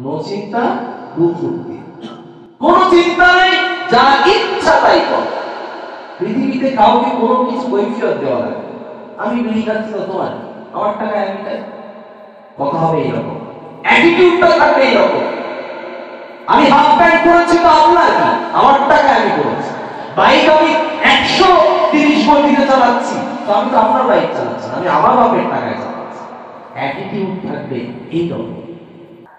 No চিন্তা দু ফুর্তি, কোন চিন্তা নেই, যা ইচ্ছা তাই কর। পৃথিবীতে কাউকে কোনো কিছু কৈফিয়ত দেওয়া লাগে, আমি বিড়ি খাচ্ছি তো তোমার, আমার টাকা আমি খাই, কথা হবে এইরকম, অ্যাটিটিউডটা থাকবে এইরকম। আমি হাফ প্যান্ট করেছি তো আপনার কি, আমার টাকা আমি করেছি। বাইক আমি 130 গতিতে চালাচ্ছি, তো আমি তো আপনার বাইক চালাচ্ছি, আমি আমার বাপের টাকায় চালাচ্ছি। অ্যাটিটিউড থাকবে এইরকম।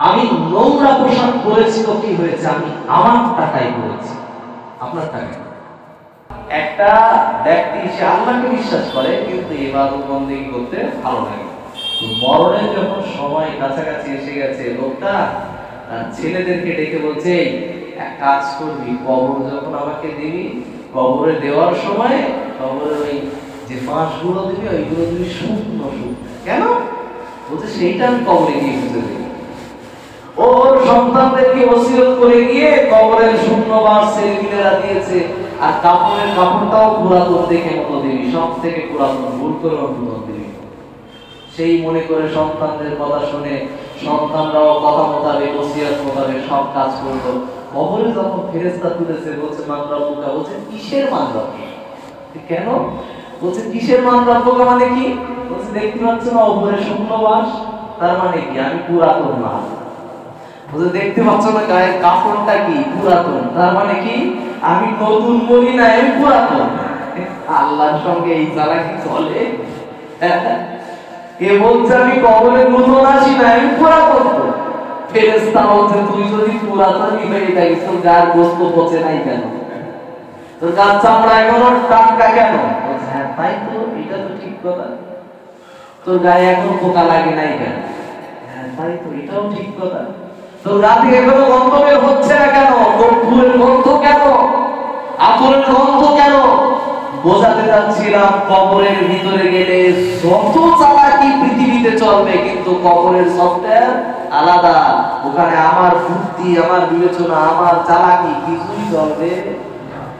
আমি নোংরা পোশাক পরেছি তো কি হয়েছে, আমি আমার টাকায় করেছি, আপনার টাকায়। একটা ব্যক্তি সে আল্লাহকে বিশ্বাস করে কিন্তু ইবাদত বন্দেগী করতে ভালো লাগে। মরণের যখন সময় কাছাকাছি এসে গেছে, লোকটা ছেলেদেরকে ডেকে বলছে, এক কাজ করবি, কবর যখন আমাকে দিবি, কবরে দেওয়ার সময় কবরের ওই যে বাঁশগুলো দিবি ওইগুলো দিবি শুকনো শুকনো। কেন বলছে, সেইটা আমি কবরে গিয়ে খুঁজে দিই। ওর সন্তানদেরকে ওসিয়ত করে গিয়ে কবরের শূন্য বাঁশ ছেলেমেয়েরা দিয়েছে, আর কাপড়টাও পুরাতন দেখে মতো দিবি, সব থেকে পুরাতন, ভুল করে নতুন দিবি। সেই মনে করে সন্তানদের কথা শুনে সন্তানরাও কথা মোতাবেক ওসিয়ত মোতাবেক সব কাজ করলো। কবরে যখন ফেরেশতা তুলেছে, বলছে মান রব্বুকা, বলছে কিসের মান রব্বুকা? কেন বলছে কিসের মান রব্বুকা মানে কি? বলছে দেখতে পাচ্ছ না উপরে শূন্য বাঁশ, তার মানে কি আমি পুরাতন না। বলছে দেখতে পাচ্ছ না গায়ের কাপড়টা কি পুরাতন, তার মানে কি আমি নতুন বলি না, আমি পুরাতন। আল্লাহর সঙ্গে এই চালাকি চলে? কে বলছে আমি কবরে নতুন আসি না, আমি পুরাতন। ফেরেশতা বলছে তুই যদি পুরাতনই হয়ে থাকিস, তোর গায়ের গোস্ত পচে নাই কেন, তোর গায়ের চামড়া এখনো টাটকা কেন? বলছে হ্যাঁ তাই তো, এটা তো ঠিক কথা। তোর গায়ে এখনো পোকা লাগে নাই কেন? হ্যাঁ তাই তো, এটাও ঠিক কথা। তোর গা থেকে এখনো গন্ধ বের হচ্ছে না কেন? কর্পূরের গন্ধ কেন, আতরের গন্ধ কেন? বোঝাতে যাচ্ছিলাম কবরের ভিতরে গেলে যত চালাকি পৃথিবীতে চলবে, কিন্তু কবরের সফটওয়্যার আলাদা। ওখানে আমার বুদ্ধি, আমার বিবেচনা, আমার চালাকি কিছুই চলবে,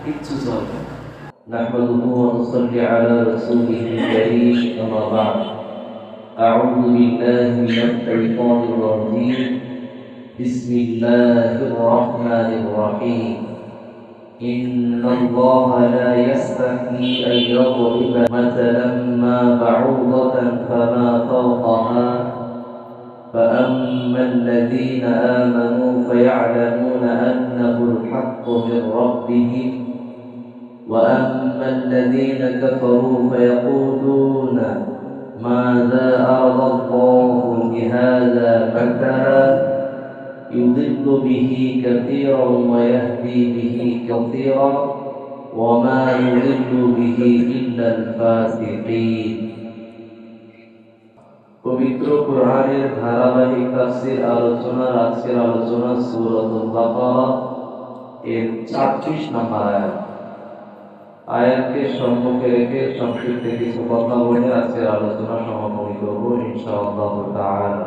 কিচ্ছু চলবে। নাহমাদুহু ওয়া নুসাল্লি আলা রাসূলিহিল কারীম, আম্মা বা'দ। আউযু বিল্লাহি মিনাশ শাইতানির রাজীম। বিসমিল্লাহির রাহমানির রাহিম। إن الله لا يستحيي أن يضرب مثلا ما بعوضة فما فوقها فأما الذين آمنوا فيعلمون أنه الحق من ربهم وأما الذين كفروا فيقولون ماذا أراد الله بهذا مثلا يضل به كثيرا ويهدي به كثيرا وما يضل به إلا الفاسقين। পবিত্র কোরআনের ধারাবাহিক তাফসীর আলোচনার আজকের আলোচনা সূরাতুল বাকারা এর 36 নম্বর আয়াত। আয়াতকে সম্মুখে রেখে সংক্ষিপ্ত কিছু কথা বলে আজকের আলোচনা সমাপনী করব ইনশাআল্লাহ তাআলা।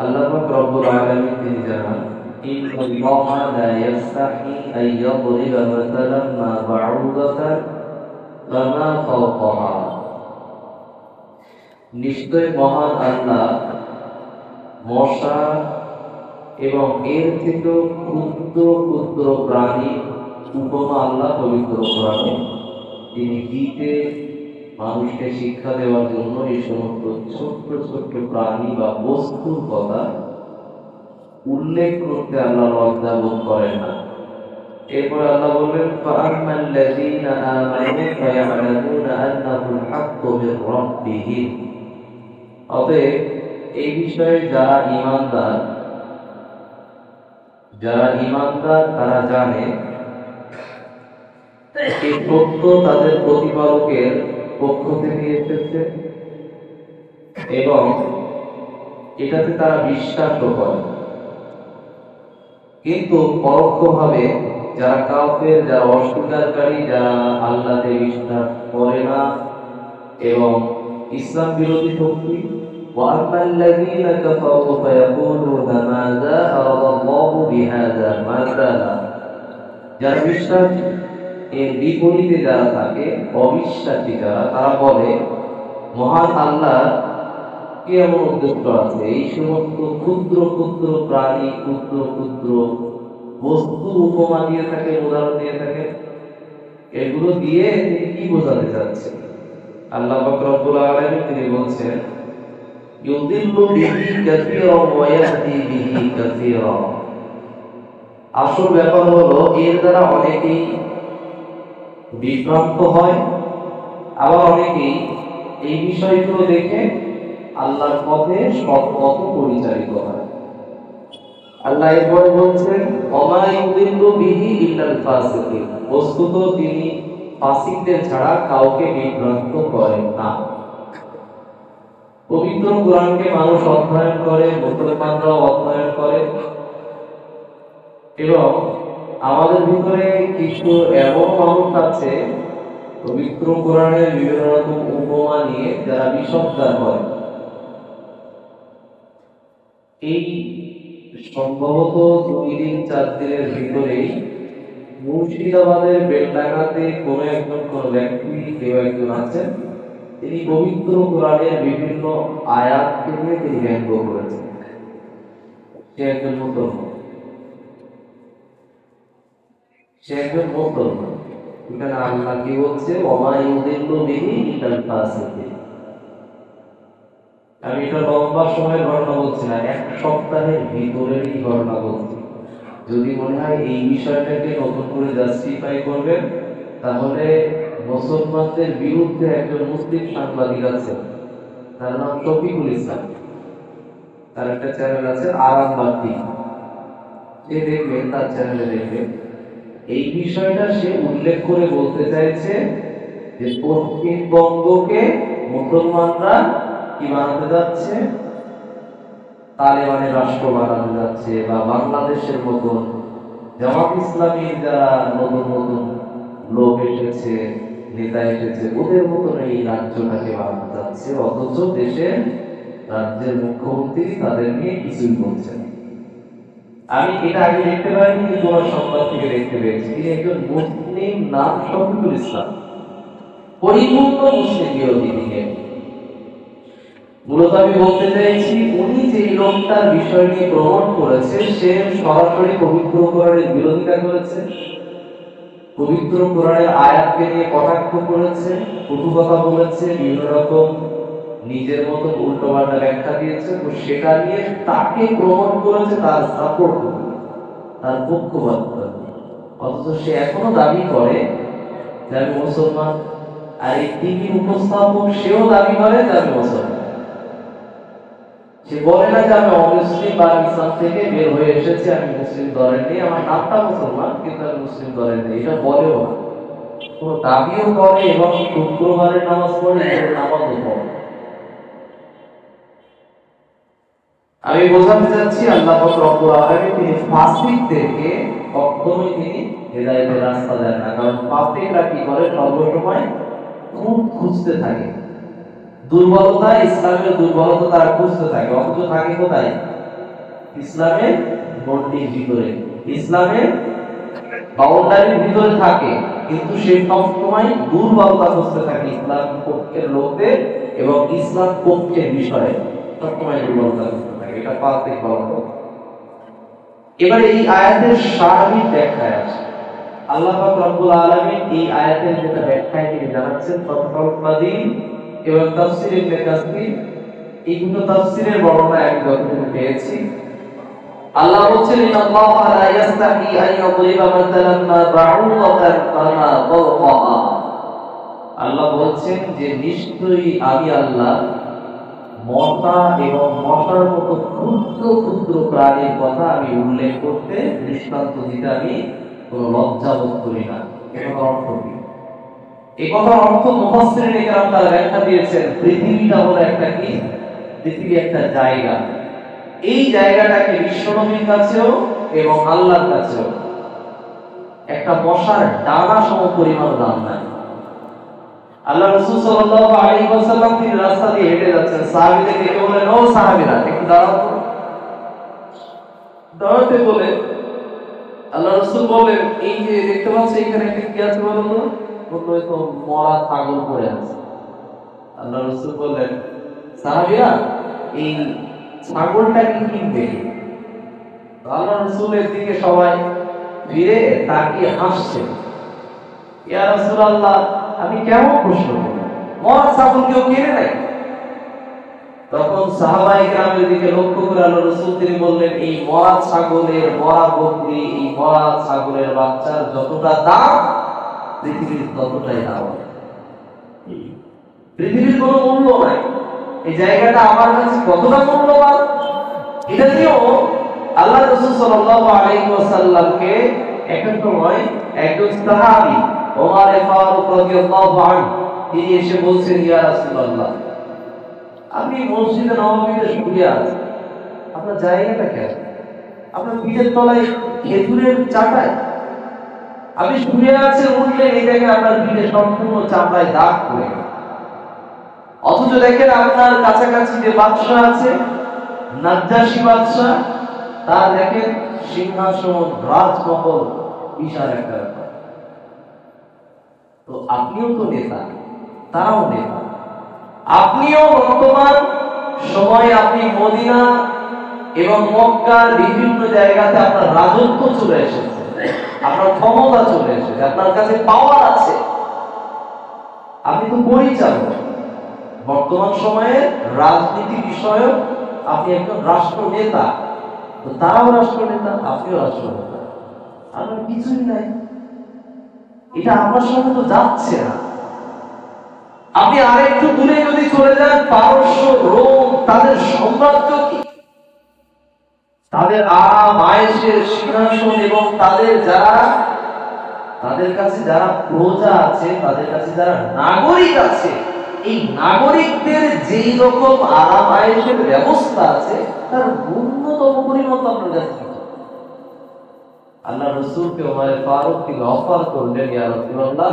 আল্লাহ পাক রব্বুল আলামিন তিনি জানান, ইন্নাল্লাহা লা ইয়াস্তাহি আন ইয়াদরিবা মাসালান মা বাউদাতান ফামা ফাওকাহা। নিশ্চয় মহান আল্লাহ মশা এবং এর থেকেও ক্ষুদ্র ক্ষুদ্র প্রাণী উপমা আল্লাহ পবিত্র কোরআনে তিনি দিতে মানুষকে শিক্ষা দেওয়ার জন্য এই সমস্ত ছোট্ট ছোট্ট প্রাণী বা বস্তুর কথা উল্লেখ করতে আল্লাহ লজ্জা বোধ করেন না। এরপর আল্লাহ বললেন, ফাআম্মাল্লাযীনা আমানু ফায়া'লামুনা আন্নাহুল হাক্কু মির রাব্বিহিম। অতএব এই বিষয়ে যারা ঈমানদার তারা জানে এই সত্য তাদের প্রতিপালকের পক্ষ থেকে এসেছে এবং এটাতে তারা বিশ্বাসও করে। কিন্তু পরোক্ষভাবে যারা কাফের, যারা অস্বীকারী, যারা আল্লাহতে বিশ্বাস করে না এবং ইসলাম বিরোধী শক্তি, وَأَمَّا الَّذِينَ كَفَرُوا فَيَقُولُونَ مَاذَا أَرَادَ اللَّهُ بِهَذَا مَثَلًا। যারা বিশ্বাস এর বিপরীতে যারা থাকে, অবিশ্বাসী যারা, তারা বলে মহান আল্লাহ কি এমন উদ্দেশ্য আছে? এই সমস্ত ক্ষুদ্র ক্ষুদ্র প্রাণী, ক্ষুদ্র ক্ষুদ্র বস্তু উপমা দিয়ে থাকে, উদাহরণ দিয়ে থাকে, এগুলো দিয়ে তিনি কি বোঝাতে চাচ্ছেন? আল্লাহ পাক রব্বুল আলামিন তিনি বলছেন, ইউদিল্লু বিহি কাসীরান ওয়া ইয়াহদি বিহি কাসীরা। আসল ব্যাপার হলো এর দ্বারা অনেকেই বিভ্রান্ত হয়, আবার অনেকেই এই বিষয়গুলো দেখে আল্লাহর পথে সৎ পথে পরিচালিত হয়। আল্লাহ এরপরে বলছেন, ওমা ইউদিল্লু বিহি ইল্লাল ফাসিকিন। বস্তুত তিনি ফাসিকদের ছাড়া কাউকে বিভ্রান্ত করেন না। পবিত্র কোরআনকে মানুষ অধ্যয়ন করে, মুসলমানরাও অধ্যয়ন করে, এবং আমাদের ভিতরে কিছু এমন মানুষ আছে পবিত্র কোরআনের বিভিন্ন রকম উপমা নিয়ে যারা বিশব্দার করে। এই সম্ভবত 2-4 দিনের ভিতরেই মুর্শিদাবাদের বেলডাঙ্গাতে কোন ব্যক্তি, কেউ একজন আছেন, তিনি পবিত্র কোরআনের বিভিন্ন আয়াতকে নিয়ে তিনি ব্যঙ্গ করেছেন। সে একজন মুসলমান, এখানে আল্লাহ কি বলছে, ওমা ইউদিল্লু বিহি ইল্লাল ফাসিকিন। আমি এটা লম্বা সময়ের ঘটনা বলছি না, 1 সপ্তাহের ভিতরেরই ঘটনা বলছি। যদি মনে হয় এই বিষয়টাকে নতুন করে জাস্টিফাই করবেন, তাহলে মুসলমানদের বিরুদ্ধে একজন মুসলিম সাংবাদিক আছে, তার নাম শফিকুল ইসলাম, তার একটা চ্যানেল আছে আরামবাগ। সে দেখবেন, তার চ্যানেলে দেখবেন এই বিষয়টা সে উল্লেখ করে বলতে চাইছে যে পশ্চিমবঙ্গকে মুসলমানরা কি বানাতে যাচ্ছে, তালেবানের রাষ্ট্র বানাতে যাচ্ছে, বা বাংলাদেশের মতন জামাত ইসলামীর যারা নতুন নতুন লোক এসেছে, নেতা এসেছে, ওদের মতন এই রাজ্যটাকে বানাতে যাচ্ছে। অথচ দেশের রাজ্যের মুখ্যমন্ত্রী তাদের নিয়ে কিছুই বলছেন। আমি এটা আগে দেখতে পাইনি, কিন্তু তোমার সংবাদ থেকে দেখতে পেয়েছি। তিনি একজন মুসলিম, নাম শফিকুল ইসলাম, পরিপূর্ণ মুসলিম বিরোধী। তিনি মূলত আমি বলতে চাইছি, উনি যে লোকটার বিষয় নিয়ে প্রমোট করেছে, সে সরাসরি পবিত্র কোরআনের বিরোধিতা করেছে, পবিত্র কোরআনের আয়াতকে নিয়ে কটাক্ষ করেছে, কটু কথা বলেছে, বিভিন্ন রকম নিজের মতো উল্টোপাল্টা ব্যাখ্যা দিয়েছে। তো সেটা নিয়ে তাকে প্রমোট করেছে, তার সাপোর্ট, তার পক্ষপাতিত্ব। অথচ সে এখনো দাবি করে যে আমি মুসলমান, আর এই টিভি উপস্থাপক সেও দাবি করে যে আমি মুসলমান। সে বলে না যে আমি অমুসলিম বা ইসলাম থেকে বের হয়ে এসেছি, আমি মুসলিম দলের নেই, আমার নামটা মুসলমান কিন্তু আমি মুসলিম দলের নেই, এটা বলেও না। কোন দাবিও করে, এবং শুক্রবারের নামাজ পড়ে, নামাজও পড়ে। আমি বোঝাতে চাচ্ছি, আল্লাহ পাক রব্বুল আলামিন তিনি ফাসিকদেরকে কখনোই তিনি হেদায়েতের রাস্তা দেন না। কারণ ফাসিকরা কি করে, সর্বসময় খুব খুঁজতে থাকে দুর্বলতা, ইসলামের দুর্বলতা তারা খুঁজতে থাকে। অথচ থাকে কোথায়? ইসলামের গণ্ডির ভিতরে, ইসলামের বাউন্ডারির ভিতরে থাকে, কিন্তু সে সবসময় দুর্বলতা খুঁজতে থাকে ইসলাম পক্ষের লোকদের এবং ইসলাম পক্ষের বিষয়ে সবসময় দুর্বলতা খুঁজতে থাকে। এটা ফাসিক বলা হয়। এবারে এই আয়াতের সার্বিক ব্যাখ্যায় আছে। আল্লাহ পাক রব্বুল আলামিন এই আয়াতের যেটা ব্যাখ্যায় তিনি জানাচ্ছেন, ফাতহুল কাদির এবং তাফসীর ইবনে কাসির, এই দুটো তাফসীরের বর্ণনা এক যতটুকু পেয়েছি। আল্লাহ বলছেন, ইন্নাল্লাহা লা ইস্তাহি আন ইয়াদরিবা মাসালান মা বাউদাতান ফামা ফাওকাহা। আল্লাহ বলছেন যে নিশ্চয়ই আমি আল্লাহ মশা এবং মশার মতো ক্ষুদ্র ক্ষুদ্র প্রাণীর কথা আমি উল্লেখ করতে, দৃষ্টান্ত দিতে আমি কোনো লজ্জা বোধ করি না। এটার অর্থ কি? এই কথার অর্থ মুফাসসিরিন কেরাম তারা ব্যাখ্যা দিয়েছেন, পৃথিবীটা হলো একটা কি, পৃথিবী একটা জায়গা। এই জায়গাটাকে বিশ্বনবীর কাছেও এবং আল্লাহর কাছেও একটা মশার ডানা সম পরিমাণ দাম নাই। আল্লাহ রাসূল সাল্লাল্লাহু আলাইহি ওয়াসাল্লাম তিনি রাস্তা দিয়ে হেঁটে যাচ্ছেন, সাহাবীদের দেখে বলেন, ও সাহাবীরা একটু দাঁড়াও। দাঁড়াতে বলে আল্লাহ রাসূল বলেন, এই যে দেখতে পাচ্ছ এখানে একটা কি আছে বলো তো? বললো, তো মরা ছাগল পড়ে আছে। আল্লাহ রাসূল বললেন, সাহাবীরা এই ছাগলটাকে কিনবে। আল্লাহ রাসূলের দিকে সবাই ফিরে তাকিয়ে হাসছে। ইয়া রাসূলুল্লাহ, আমি কেমন প্রশ্ন করব, মরা ছাগল কেউ কিনে নাই? তখন সাহাবায়ে কেরামের দিকে লক্ষ্য করে আল্লাহ রাসূল তিনি বললেন, এই মরা ছাগলের, মরা বকরি, এই মরা ছাগলের বাচ্চার যতটা দাম পৃথিবীর ততটাই দাম। পৃথিবীর কোনো মূল্য নাই, এই জায়গাটা আমার কাছে কতটা মূল্যবান এটা নিয়েও আল্লাহ রাসূল সাল্লাল্লাহু আলাইহি ওয়াসাল্লামকে একটা সময় একজন সাহাবী ওমর ফারুক রাদিয়াল্লাহু আনহু তিনি এসে বলছেন, ইয়া রাসূলুল্লাহ, আপনি মসজিদে নববীতে শুয়ে আছেন, আপনার জায়গাটা কেমন? আপনার পিঠের তলায় খেজুরের চাটায় আপনি শুয়ে আছেন, উঠলে এই জায়গায় আপনার পিঠে সম্পূর্ণ চামড়ায় দাগ পড়ে গেল। অথচ দেখেন আপনার কাছাকাছি যে বাদশা আছে, নাজ্জাশী বাদশা, তার দেখেন সিংহাসন, রাজমহল, বিশাল একটা ব্যাপার। তো আপনিও তো নেতা, তারাও নেতা। আপনিও বর্তমান সময়ে আপনি মদিনা এবং মক্কার বিভিন্ন জায়গাতে আপনার রাজত্ব চলে এসেছে, আপনার ক্ষমতা চলে এসেছে, আপনার কাছে পাওয়ার আছে, আপনি তো পরিচালক। বর্তমান সময়ে রাজনীতি বিষয়ক আপনি একজন রাষ্ট্র নেতা, তো তারাও রাষ্ট্র নেতা, আপনিও রাষ্ট্র নেতা। আপনার কিছুই নাই, এটা আপনার সঙ্গে তো যাচ্ছে না। আপনি আরেকটু দূরে যদি চলে যান, পারস্য, রোম, তাদের সাম্রাজ্য কি, তাদের আরাম আয়েশের সিংহাসন এবং তাদের কাছে যারা প্রজা আছে, তাদের কাছে যারা নাগরিক আছে, এই নাগরিকদের যেই রকম আরাম আয়েশের ব্যবস্থা আছে, তার ন্যূনতম পরিমাণ আপনার কাছে। আল্লাহ রাসূলকে ওমর ফারুক কি অফার করলেন, ইয়া রাসূলুল্লাহ,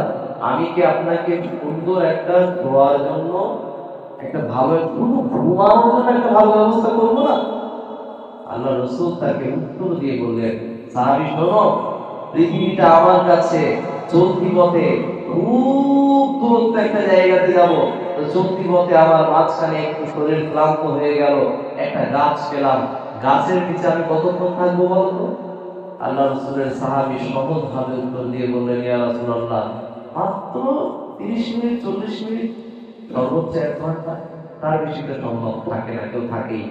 আমি কি আপনাকে সুন্দর একটা শোয়ার জন্য, একটা ভালো ঘুমানোর জন্য একটা ভালো ব্যবস্থা করব না? আল্লাহ রাসূল তাকে উত্তর দিয়ে বললেন, সাহাবী শোনো, পৃথিবীটা আমার কাছে চলতি পথে খুব দূরত্ব একটা জায়গাতে যাব, তো চলতি পথে আমার মাঝখানে একটু শরীর ক্লান্ত হয়ে গেল, একটা গাছ পেলাম, গাছের নিচে আমি কতক্ষণ থাকবো বলতো? আল্লাহ রাসূলের সাহাবী সহজ ভাবে উত্তর দিয়ে বললেন, ইয়া রাসূলুল্লাহ, মাত্র 30 মিনিট 40 মিনিট, সর্বোচ্চ 1 ঘন্টা, তার বেশি তো সম্ভব থাকে না, কেউ থাকেই।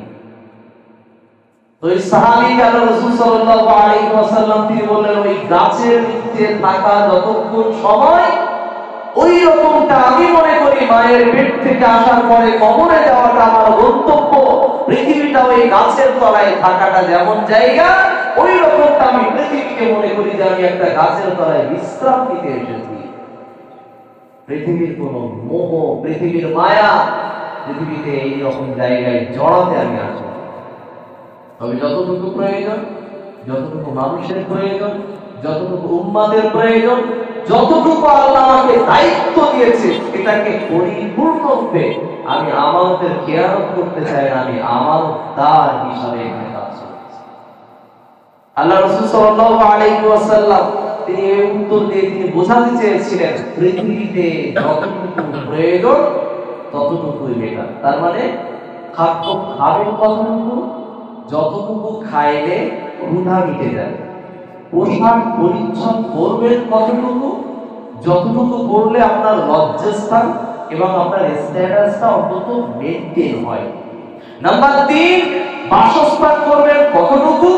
তো এই সাহাবী আল্লাহ রাসূল সাল্লাল্লাহু আলাইহি ওয়াসাল্লাম তিনি বললেন, ওই গাছের নিচে থাকা যতক্ষণ সময়, ওই রকমটা আমি মনে করি মায়ের পেট থেকে আসার পরে কবরে যাওয়াটা আমার গন্তব্য। পৃথিবীটা ওই গাছের তলায় থাকাটা যেমন জায়গা, ওই রকমটা আমি পৃথিবীকে মনে করি যে আমি একটা গাছের তলায় বিশ্রাম নিতে এসেছি। পৃথিবীর কোন মোহ, পৃথিবীর মায়া, পৃথিবীতে এই রকম জায়গায় জড়াতে আমি আসি। তবে যতটুকু প্রয়োজন, যতটুকু মানুষের প্রয়োজন, যতটুকু উম্মাদের প্রয়োজন, যতটুকু আল্লাহ আমাকে দায়িত্ব দিয়েছে, এটাকে পরিপূর্ণরূপে আমি আমানতের খেয়ানত করতে চাই না, আমি আমানতদার হিসাবে এখানে কাজ করছি। আল্লাহ রাসূল সাল্লাল্লাহু আলাইহি ওয়াসাল্লাম তিনি এই উত্তর দিয়ে তিনি বোঝাতে চেয়েছিলেন, পৃথিবীতে যতটুকু প্রয়োজন ততটুকুই বেটার। তার মানে খাদ্য খাবেন কতটুকু, যতটুকু খাইলে ক্ষুধা মিটে যাবে। পোশাক পরিচ্ছদ করবেন কতটুকু, যতটুকু করলে আপনার লজ্জাস্থান এবং আপনার স্ট্যাটাসটা অন্তত মেইনটেইন হয়। নাম্বার 3, বাসস্থান করবেন কতটুকু,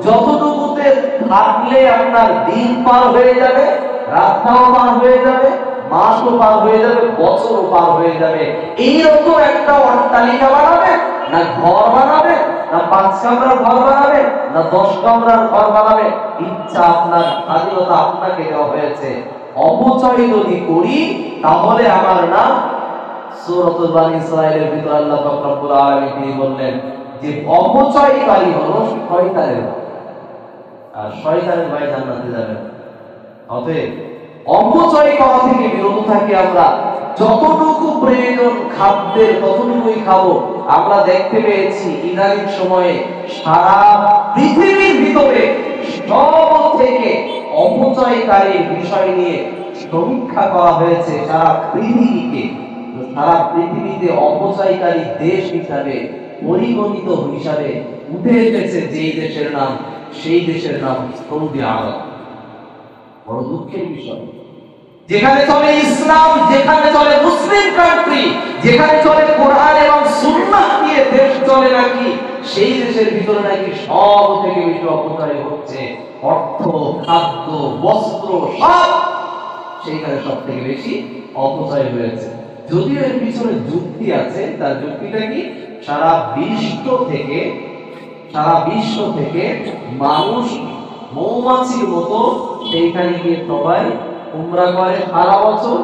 যতটুকুতে থাকলে আপনার দিন পার হয়ে যাবে, রাতটাও পার হয়ে যাবে, মাসও পার হয়ে যাবে, বছরও পার হয়ে যাবে। এইরকম একটা অট্টালিকা বানাবেন, না ঘর বানাবেন, না 5 কামরার ঘর বানাবেন, না 10 কামরার ঘর বানাবেন, ইচ্ছা আপনার, স্বাধীনতা আপনাকে দেওয়া হয়েছে। অপচয় যদি করি তাহলে আমার নাম, সূরাতুল বানী ইসরাঈলের ভিতর আল্লাহ পাক রব্বুল আলামিন তিনি বললেন যে অপচয়কারী হলো শয়তানের ভাই, আর শয়তানের ভাই জান্নাতে যাবে না। অতএব অপচয় করা থেকে বিরত থাকি আমরা, যতটুকু প্রয়োজন খাদ্যের ততটুকুই খাবো। আমরা দেখতে পেয়েছি ইদানিং সময়ে সারা পৃথিবীর ভিতরে সব থেকে অপচয়কারীর বিষয় নিয়ে সমীক্ষা করা হয়েছে সারা পৃথিবীকে। সারা পৃথিবীতে অপচয়কারী দেশ হিসাবে পরিগণিত হিসাবে উঠে এসেছে যেই দেশের নাম, সেই দেশের নাম সৌদি আরব। বড় দুঃখের বিষয়, যেখানে চলে ইসলাম, যেখানে চলে মুসলিম কান্ট্রি, যেখানে চলে কোরআন এবং সুন্নাহ দিয়ে দেশ চলে, নাকি সেই দেশের ভিতরে নাকি সব থেকে বেশি অপচয় হচ্ছে। অর্থ, খাদ্য, বস্ত্র সব সেইখানে সব থেকে বেশি অপচয় হয়েছে। যদিও এর পিছনে যুক্তি আছে, তার যুক্তিটা কি, সারা বিশ্ব থেকে মানুষ মৌমাছির মতো সেইখানে গিয়ে সবাই উমরা করে সারা বছর,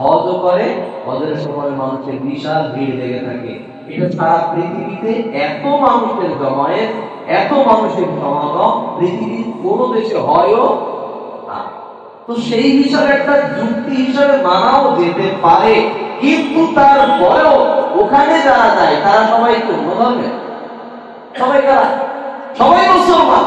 হজ করে, হজের সময় মানুষের বিশাল ভিড় লেগে থাকে। এটা সারা পৃথিবীতে এত মানুষের জমায়েত, এত মানুষের সমাগম পৃথিবীর কোন দেশে হয়ও না। তো সেই হিসাবে একটা যুক্তি হিসাবে মানাও যেতে পারে, কিন্তু তারপরেও ওখানে যারা যায় তারা সবাই কোন ধর্মের? সবাই কারা? সবাই মুসলমান।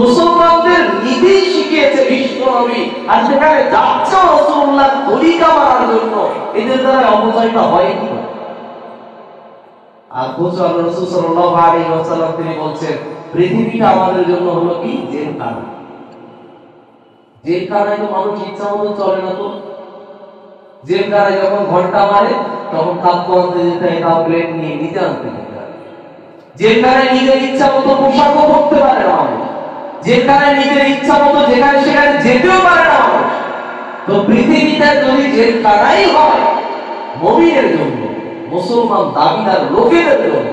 মুসলমানদের নীতি শিখিয়েছে বিশ্ব নবী, আর সেখানে যাচ্ছে রাসূলুল্লাহ তরিকা মানার জন্য। এদের দ্বারা অপচয়টা হয় কি? আর রাসূল সাল্লাল্লাহু আলাইহি ওয়াসাল্লাম তিনি বলছেন, পৃথিবীটা আমাদের জন্য হলো কি জেলখানা। জেলখানায় তো মানুষ ইচ্ছা মতো চলে না। তো জেলখানায় যখন ঘন্টা মারে তখন খাদ্য আনতে যেতে হয়, তাও প্লেট নিয়ে নিতে আনতে যেতে হয়। জেলখানায় নিজের ইচ্ছা মতো পোশাকও পরতে পারে না মানুষ। জেলখানায় নিজের ইচ্ছা মতো যেখানে সেখানে যেতেও পারে না মানুষ। তো পৃথিবীটা যদি জেলখানাই হয় মুমিনের জন্য, মুসলমান দাবিদার লোকেদের জন্য,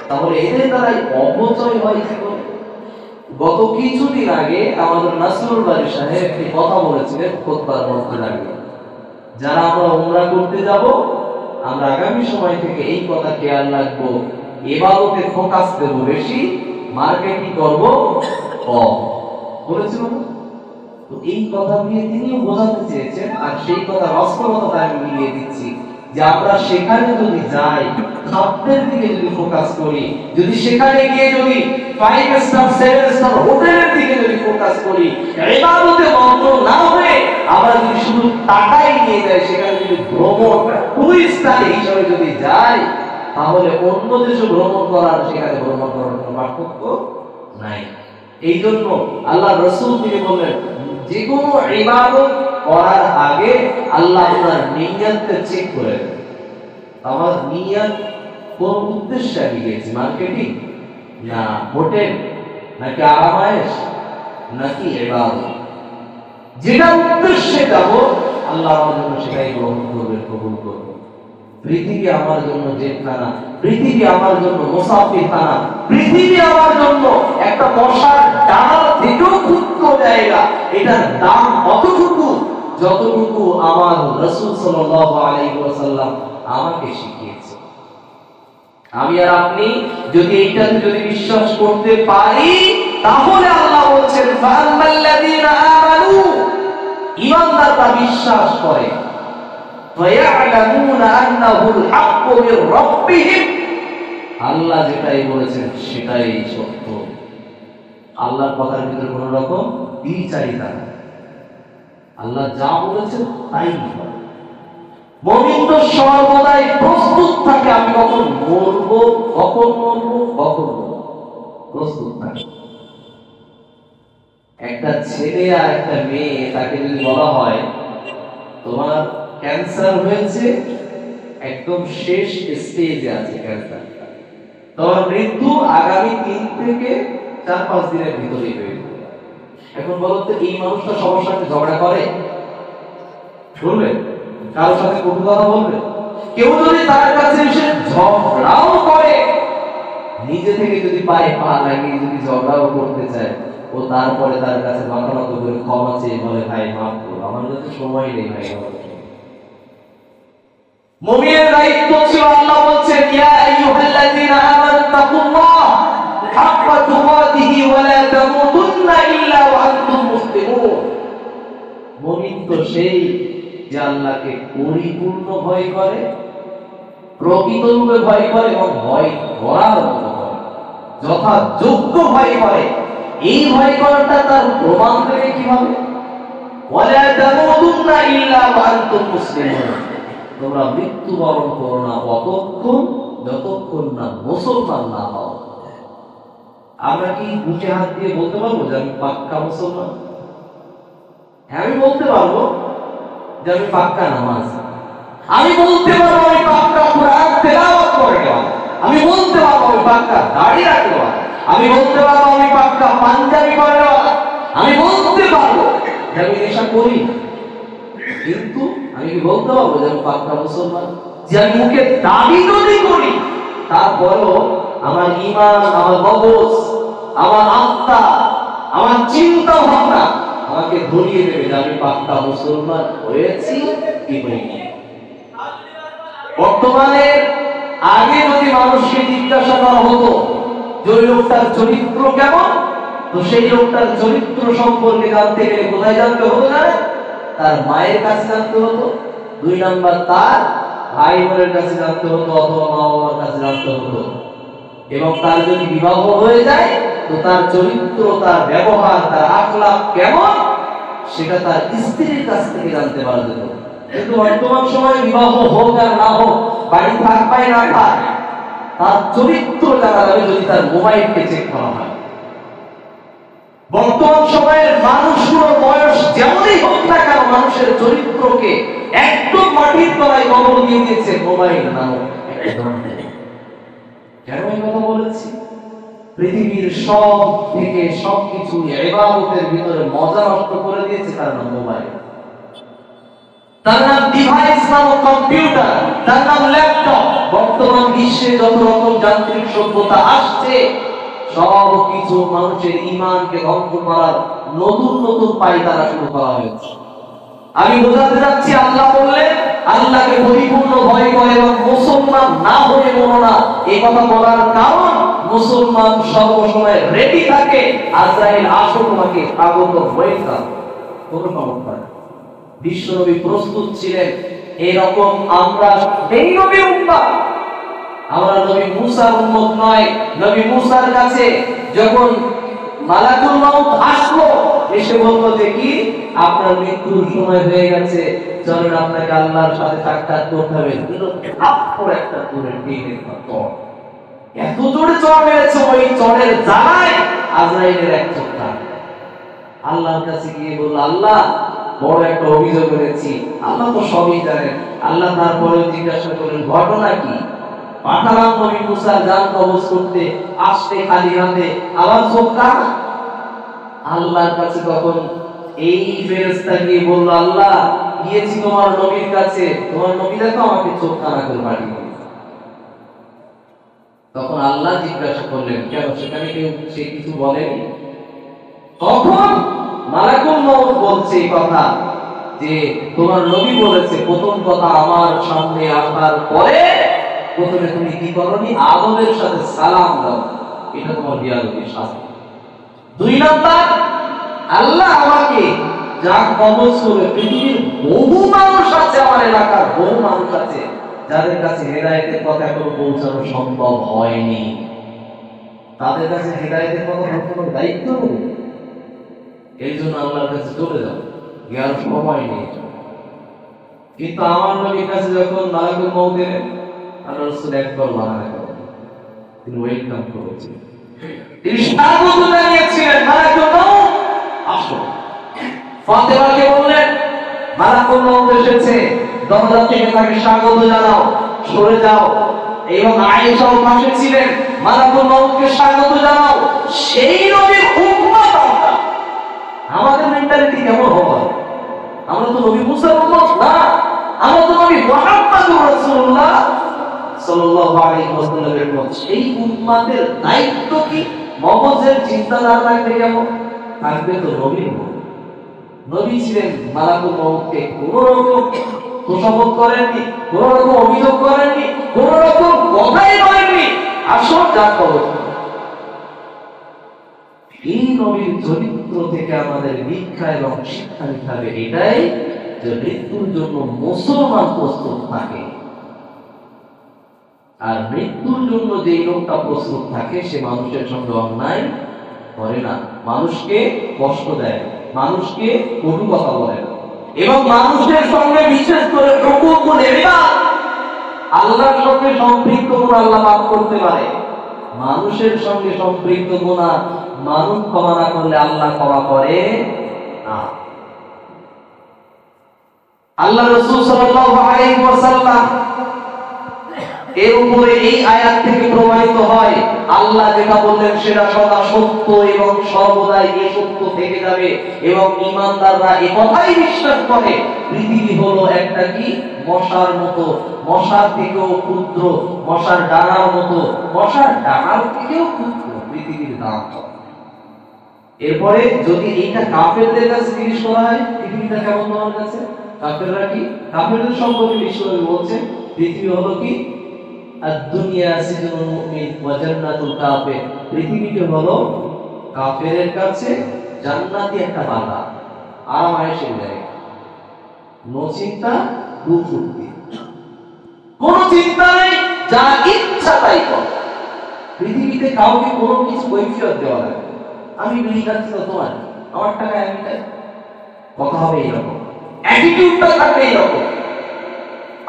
তাহলে এদের দ্বারাই অপচয় হয় কি করে? গত কিছুদিন আগে আমাদের নাসরুল বারী সাহেব একটি কথা বলেছিলেন খুতবার মধ্যে দাঁড়িয়ে, যারা আমরা উমরা করতে যাব, আমরা আগামী সময় থেকে এই কথা খেয়াল রাখবো, ইবাদতে ফোকাস দেব বেশি, মার্কেটিং করব কম। বলেছিল তো এই কথা দিয়ে তিনিও বোঝাতে চেয়েছেন, আর সেই কথা বাস্তবতা আমি মিলিয়ে দিচ্ছি যে আমরা সেখানে যদি যাই, খাদ্যের দিকে যদি ফোকাস করি, যদি সেখানে গিয়ে যদি 5 স্টার 7 স্টার হোটেলের দিকে যদি ফোকাস করি, ইবাদতে মগ্ন না হয়ে আমরা যদি শুধু টাকাই নিয়ে যাই, সেখানে যদি ভ্রমণ টুরিস্টার হিসেবে যদি যাই, তাহলে অন্য দেশে ভ্রমণ করার সেখানে ভ্রমণ করার কোনো পার্থক্য নাই। এই জন্য আল্লাহ রাসূল তিনি বললেন, যে কোনো ইবাদত করার আগে আল্লাহ আপনার নিয়তটা চেক করে দেন। আমার নিয়ত কোন উদ্দেশ্যে আমি গেছি, মার্কেটিং না হোটেল নাকি আরামায়েশ নাকি ইবাদত? যেটা উদ্দেশ্যে যাব আল্লাহ আমার জন্য সেটাই গ্রহণ করবেন, কবুল করবেন। পৃথিবী আমার জন্য জেলখানা, পৃথিবী আমার জন্য মুসাফিরখানা, পৃথিবী আমার জন্য একটা মশার ডাল থেকেও ক্ষুদ্র জায়গা। এটার দাম অতটুকু যতটুকু আমার রাসূল সাল্লাল্লাহু আলাইহি ওয়াসাল্লাম আমাকে শিখিয়েছে। আমি আর আপনি যদি এইটাতে যদি বিশ্বাস করতে পারি, তাহলে আল্লাহ বলছেন ফাআম্মাল্লাযীনা আমানু, ঈমানদাররা বিশ্বাস করে, ওয়ায়ালামুনা আন্নাহুল হাক্কু মির রাব্বিহিম, আল্লাহ যেটাই বলেছেন সেটাই সত্য। আল্লাহর কথার ভিতরে কোনো রকম দ্বিচারিতা নেই। আল্লাহ যা বলেছেন তাই হবে। মুমিন তো সর্বদাই প্রস্তুত থাকে, আমি কখন মরবো, কখন প্রস্তুত থাকে। একটা ছেলে আর একটা মেয়ে, তাকে যদি বলা হয় তোমার ক্যান্সার হয়েছে, একদম শেষ স্টেজে আছে ক্যান্সার, তোমার মৃত্যু আগামী 3 থেকে 4-5 দিনের ভিতরেই হয়ে যাবে। এখন বলো তো, এই মানুষটা সবার সাথে ঝগড়া করে? বলবে? কারোর সাথে কটু কথা বলবে? কেউ যদি তার কাছে এসে ঝগড়াও করে, নিজে থেকে যদি পায়ে পা লাগিয়ে যদি ঝগড়াও করতে চায়, ও তারপরে তার কাছে মাথা নত করে ক্ষমা চেয়ে বলে, ভাই মাফ করো, আমার কাছে সময় নেই ভাই। মুমিনের দায়িত্ব ছিল, আল্লাহ বলছেন ইয়া আইয়ুহাল্লাযীনা আমানু তাকুল্লাহ হাক্কা তুকাতিহি ওয়া লা তামুতুন্না ইল্লা ওয়া আনতুম মুসলিমুন। মুমিন তো সেই যে আল্লাহকে পরিপূর্ণ ভয় করে, প্রকৃতরূপে ভয় করে এবং ভয় করার মতো করে, যথাযোগ্য ভয় করে। এই ভয় করাটা তার প্রমাণ দেবে কিভাবে? ওয়া লা তামুতুন্না ইল্লা ওয়া আনতুম মুসলিমুন, তোমরা মৃত্যুবরণ করো না অতক্ষণ যতক্ষণ না মুসলমান না হও। আমরা কি বুকে হাত দিয়ে বলতে পারবো যে আমি পাক্কা মুসলমান? আমি বলতে পারবো যে আমি পাক্কা নামাজ, আমি বলতে পারবো আমি পাক্কা কোরআন তেলাওয়াত করে দেওয়া, আমি বলতে পারবো আমি পাক্কা দাড়ি রাখতে দেওয়া, আমি বলতে পারবো আমি পাক্কা পাঞ্জাবি করে দেওয়া, আমি বলতে পারবো যে আমি নেশা করি। কিন্তু আমি কি বলতে পারবো যে আমি পাক্কা মুসলমান? যে আমি মুখে দাবি যদি করি, তারপরেও আমার ঈমান, আমার মগজ, আমার আত্মা, আমার চিন্তা ভাবনা আমাকে ধরিয়ে দেবে যে আমি পাক্কা মুসলমান হয়েছি কি হইনি। বর্তমানে আগে যদি মানুষকে জিজ্ঞাসা করা হতো যে ওই লোকটার চরিত্র কেমন, তো সেই লোকটার চরিত্র সম্পর্কে জানতে গেলে কোথায় জানতে হতো না? তার মায়ের কাছে জানতে হতো, 2 নাম্বার তার ভাই বোনের কাছে জানতে হতো, অথবা মা বাবার কাছে জানতে হতো। এবং তার যদি বিবাহ হয়ে যায় তো তার চরিত্র, তার ব্যবহার, তার আখলাক কেমন সেটা তার স্ত্রীর কাছ থেকে জানতে পারা যেত। কিন্তু বর্তমান সময়ে বিবাহ হোক আর না হোক, বাড়ি থাক পাই না থাক, তার চরিত্র জানা যাবে যদি তার মোবাইলকে চেক করা হয়। বর্তমান সময়ের মানুষগুলোর বয়স যেমনই হোক না কেন, মানুষের চরিত্রকে একদম মাটির তলায় কবর দিয়ে দিয়েছে মোবাইল নামক। কেন এই কথা বলেছি? পৃথিবীর সব থেকে সবকিছু ইবাদতের ভিতরে মজা নষ্ট করে দিয়েছে তার নাম মোবাইল, তার নাম ডিভাইস নামক কম্পিউটার, তার নাম ল্যাপটপ। বর্তমান বিশ্বে যত রকম যান্ত্রিক সভ্যতা আসছে, সব কিছু মানুষের ঈমানকে ধ্বংস করার নতুন নতুন পায়তারা শুরু করা হয়েছে। আমি বোঝাতে যাচ্ছি, আল্লাহ বললেন আল্লাহকে পরিপূর্ণ ভয় করে এবং মুসলমান না হয়ে মনো না। এই কথা বলার কারণ মুসলমান সর্বসময় রেডি থাকে, আজরাইল আসো তোমাকে স্বাগত, ওয়েলকাম, কোনো সমস্যা নেই। বিশ্বনবী প্রস্তুত ছিলেন। এরকম আমরা এই নবীর উম্মত, আমরা নবী মুসার উম্মত নয়। নবী মুসার কাছে যখন মালাকুল মউত আসলো, এসে বললো যে কি আপনার মৃত্যুর সময় হয়ে গেছে, চলেন আপনাকে আল্লাহর সাথে সাক্ষাৎ করতে হবে। কিন্তু আপর একটা দূরের দিনের চর, এত জোরে চর মেরেছে, ওই চরের জ্বালায় আজরাইলের এক চোখ কান। আল্লাহর কাছে গিয়ে বলল, আল্লাহ বড় একটা অভিযোগ করেছি। আল্লাহ তো সবই জানেন। আল্লাহ তারপরে জিজ্ঞাসা করলেন ঘটনা কি? পাঠালাম নবী মুসার জান কবজ করতে, আসতে খালি হাতে, আবার চোখ কান। আল্লাহর কাছে তখন এই ফেরেশতা গিয়ে বলল, আল্লাহ গিয়েছি তোমার নবীর কাছে, তোমার নবী দেখো আমাকে চোখ কানা করে পাঠিয়ে দিয়েছে। তখন আল্লাহ জিজ্ঞাসা করলেন কেন, সেখানে কেউ সে কিছু বলেনি? তখন মালাকুল মউত বলছে এই কথা যে তোমার নবী বলেছে প্রথম কথা আমার সামনে আসার পরে প্রথমে তুমি কি করনি? আদমের সাথে সালাম দাও, এটা তোমার বিয়াদবির শাস্তি। 2 নাম্বার, আল্লাহ আমাকে যা কবজ করে, পৃথিবীর বহু মানুষ আছে, আমার এলাকার বহু মানুষ আছে যাদের কাছে হেদায়েতের কথা এখনো পৌঁছানো সম্ভব হয়নি। তাদের কাছে হেদায়েতের কথা পৌঁছানোর দায়িত্ব নেই। এই জন্য আল্লাহর কাছে চলে যাও, জ্ঞান সময় নেই। কিন্তু আমার নবীর কাছে যখন মালাকুল মউত এলেন, আল্লাহ রাসূল একবার মানা করেন, তিনি ওয়েলকাম করেছেন, তিনি স্বাগত জানিয়েছিলেন, মালাকুল মউত আসো। ফাতেমাকে বললেন মালাকুল মউত এসেছে, দরজা থেকে তাকে স্বাগত জানাও, সরে যাও। এবং আয়েশাও পাশে ছিলেন, মালাকুল মউতকে স্বাগত জানাও। সেই নবীর উম্মত আমরা। আমাদের মেন্টালিটি কেমন হবে? আমরা তো নবী মুসার উম্মত না, আমরা তো নবী মুহাম্মদুর রাসূলুল্লাহ সাল্লাল্লাহু আলাইহি ওয়াসাল্লামের উম্মত। সেই উম্মতের দায়িত্ব কি? মগজের চিন্তাধারা থাকবে কেমন? থাকবে তো নবীর মত। নবী ছিলেন, মালাকুল মউতকে কোনো রকম তোষামত করেননি, কোনো রকম অভিযোগ করেননি, কোনো রকম কথাই বলেননি, আসো যা কবর। এই নবীর চরিত্র থেকে আমাদের শিক্ষা এবং শিক্ষা নিতে হবে এটাই যে মৃত্যুর জন্য মুসলমান প্রস্তুত থাকে। আর মৃত্যুর জন্য যে লোকটা প্রস্তুত থাকে সে মানুষের সঙ্গে অন্যায় করে না, মানুষকে কষ্ট দেয়, মানুষকে কটু কথা বলে না, এবং মানুষের সঙ্গে বিশেষ করে হুকুকুল ইবাদ আল্লাহর সঙ্গে সম্পৃক্ত গুনাহ আল্লাহ মাফ করতে পারে। মানুষের সঙ্গে সম্পৃক্ত গুনাহ মানুষ ক্ষমা না করলে আল্লাহ ক্ষমা করে না। আল্লাহ রাসূল সাল্লাল্লাহু আলাইহি ওয়াসাল্লাম এর উপরে এই আয়াত থেকে প্রমাণিত হয় আল্লাহ যেটা বললেন সেটা সদা সত্য এবং সর্বদাই এই সত্য থেকে যাবে, এবং ঈমানদাররা এই কথাই বিশ্বাস করে পৃথিবী হলো একটা কি মশার মতো, মশার থেকেও ক্ষুদ্র, মশার ডানার মতো, মশার ডানার থেকেও ক্ষুদ্র পৃথিবীর দাম। এরপরে যদি এইটা কাফেরদের কাছে জিজ্ঞেস করা হয় পৃথিবীটা কেমন তোমার কাছে, কাফেররা কি, কাফেরদের সম্পর্কে ঈশ্বর বলছেন পৃথিবী হলো কি দুনিয়া সিজনুল মুমিন ওয়া জান্নাতুল কাফির, পৃথিবীটি হলো কাফেরের কাছে জান্নাতি একটা বাধা, আরামায়েশের জায়গা, নো চিন্তা দুর্ফুর্তি, কোনো চিন্তা নেই, যা ইচ্ছা তাই কর। পৃথিবীতে কাউকে কোনো কিছু কৈফিয়ত দেওয়া লাগে, আমি বিড়ি খাচ্ছি তো তোমার, আমার টাকায় আমি খাই, কথা হবে এইরকম, অ্যাটিটিউডটা থাকবে এইরকম।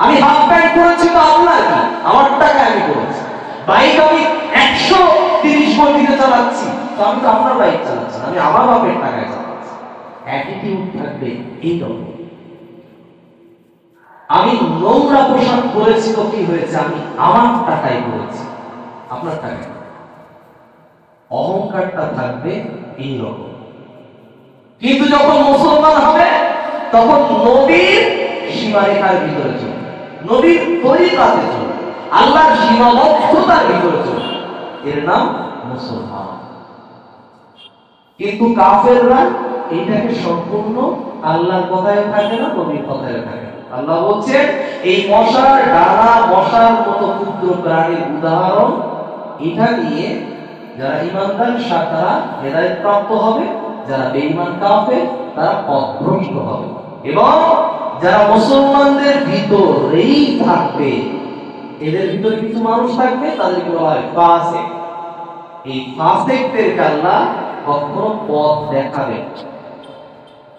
আমি হাফ প্যান্ট পরেছি তো আপনার কি, আমার টাকায় আমি করেছি, বাইক আমি 130 গতিতে চালাচ্ছি তো আমি তো আপনার বাইক চালাচ্ছি, আমি আমার বাপের টাকায় চালাচ্ছি, অ্যাটিটিউড থাকবে এইরকম। আমি নোংরা পোশাক পরেছি তো কি হয়েছে, আমি আমার টাকায় পরেছি, আপনার টাকায়, অহংকারটা থাকবে এইরকম। কিন্তু যখন মুসলমান হবে তখন নবীর সীমারেখার ভিতরে চলবে, নবীর তরিকাতে চলবে, আল্লাহর সীমাবদ্ধতার ভিতরে চলবে, এর নাম মুসলমান। কিন্তু কাফেররা এটাকে সম্পূর্ণ আল্লাহর কথায় থাকে না, নবীর কথায় থাকে না। আল্লাহ বলছেন এই মশার ডানা, মশার মতো ক্ষুদ্র প্রাণীর উদাহরণ, এটা নিয়ে যারা ঈমানদার তারা হেদায়েত প্রাপ্ত হবে, যারা বেঈমান কাফের তারা পথভ্রষ্ট হবে, এবং যারা মুসলমানদের ভিতরেই থাকবে, এদের ভিতরে কিছু মানুষ থাকবে তাদেরকে বলা হয় ফাসিক। এই ফাসিকদেরকে আল্লাহ কখনো পথ দেখাবে,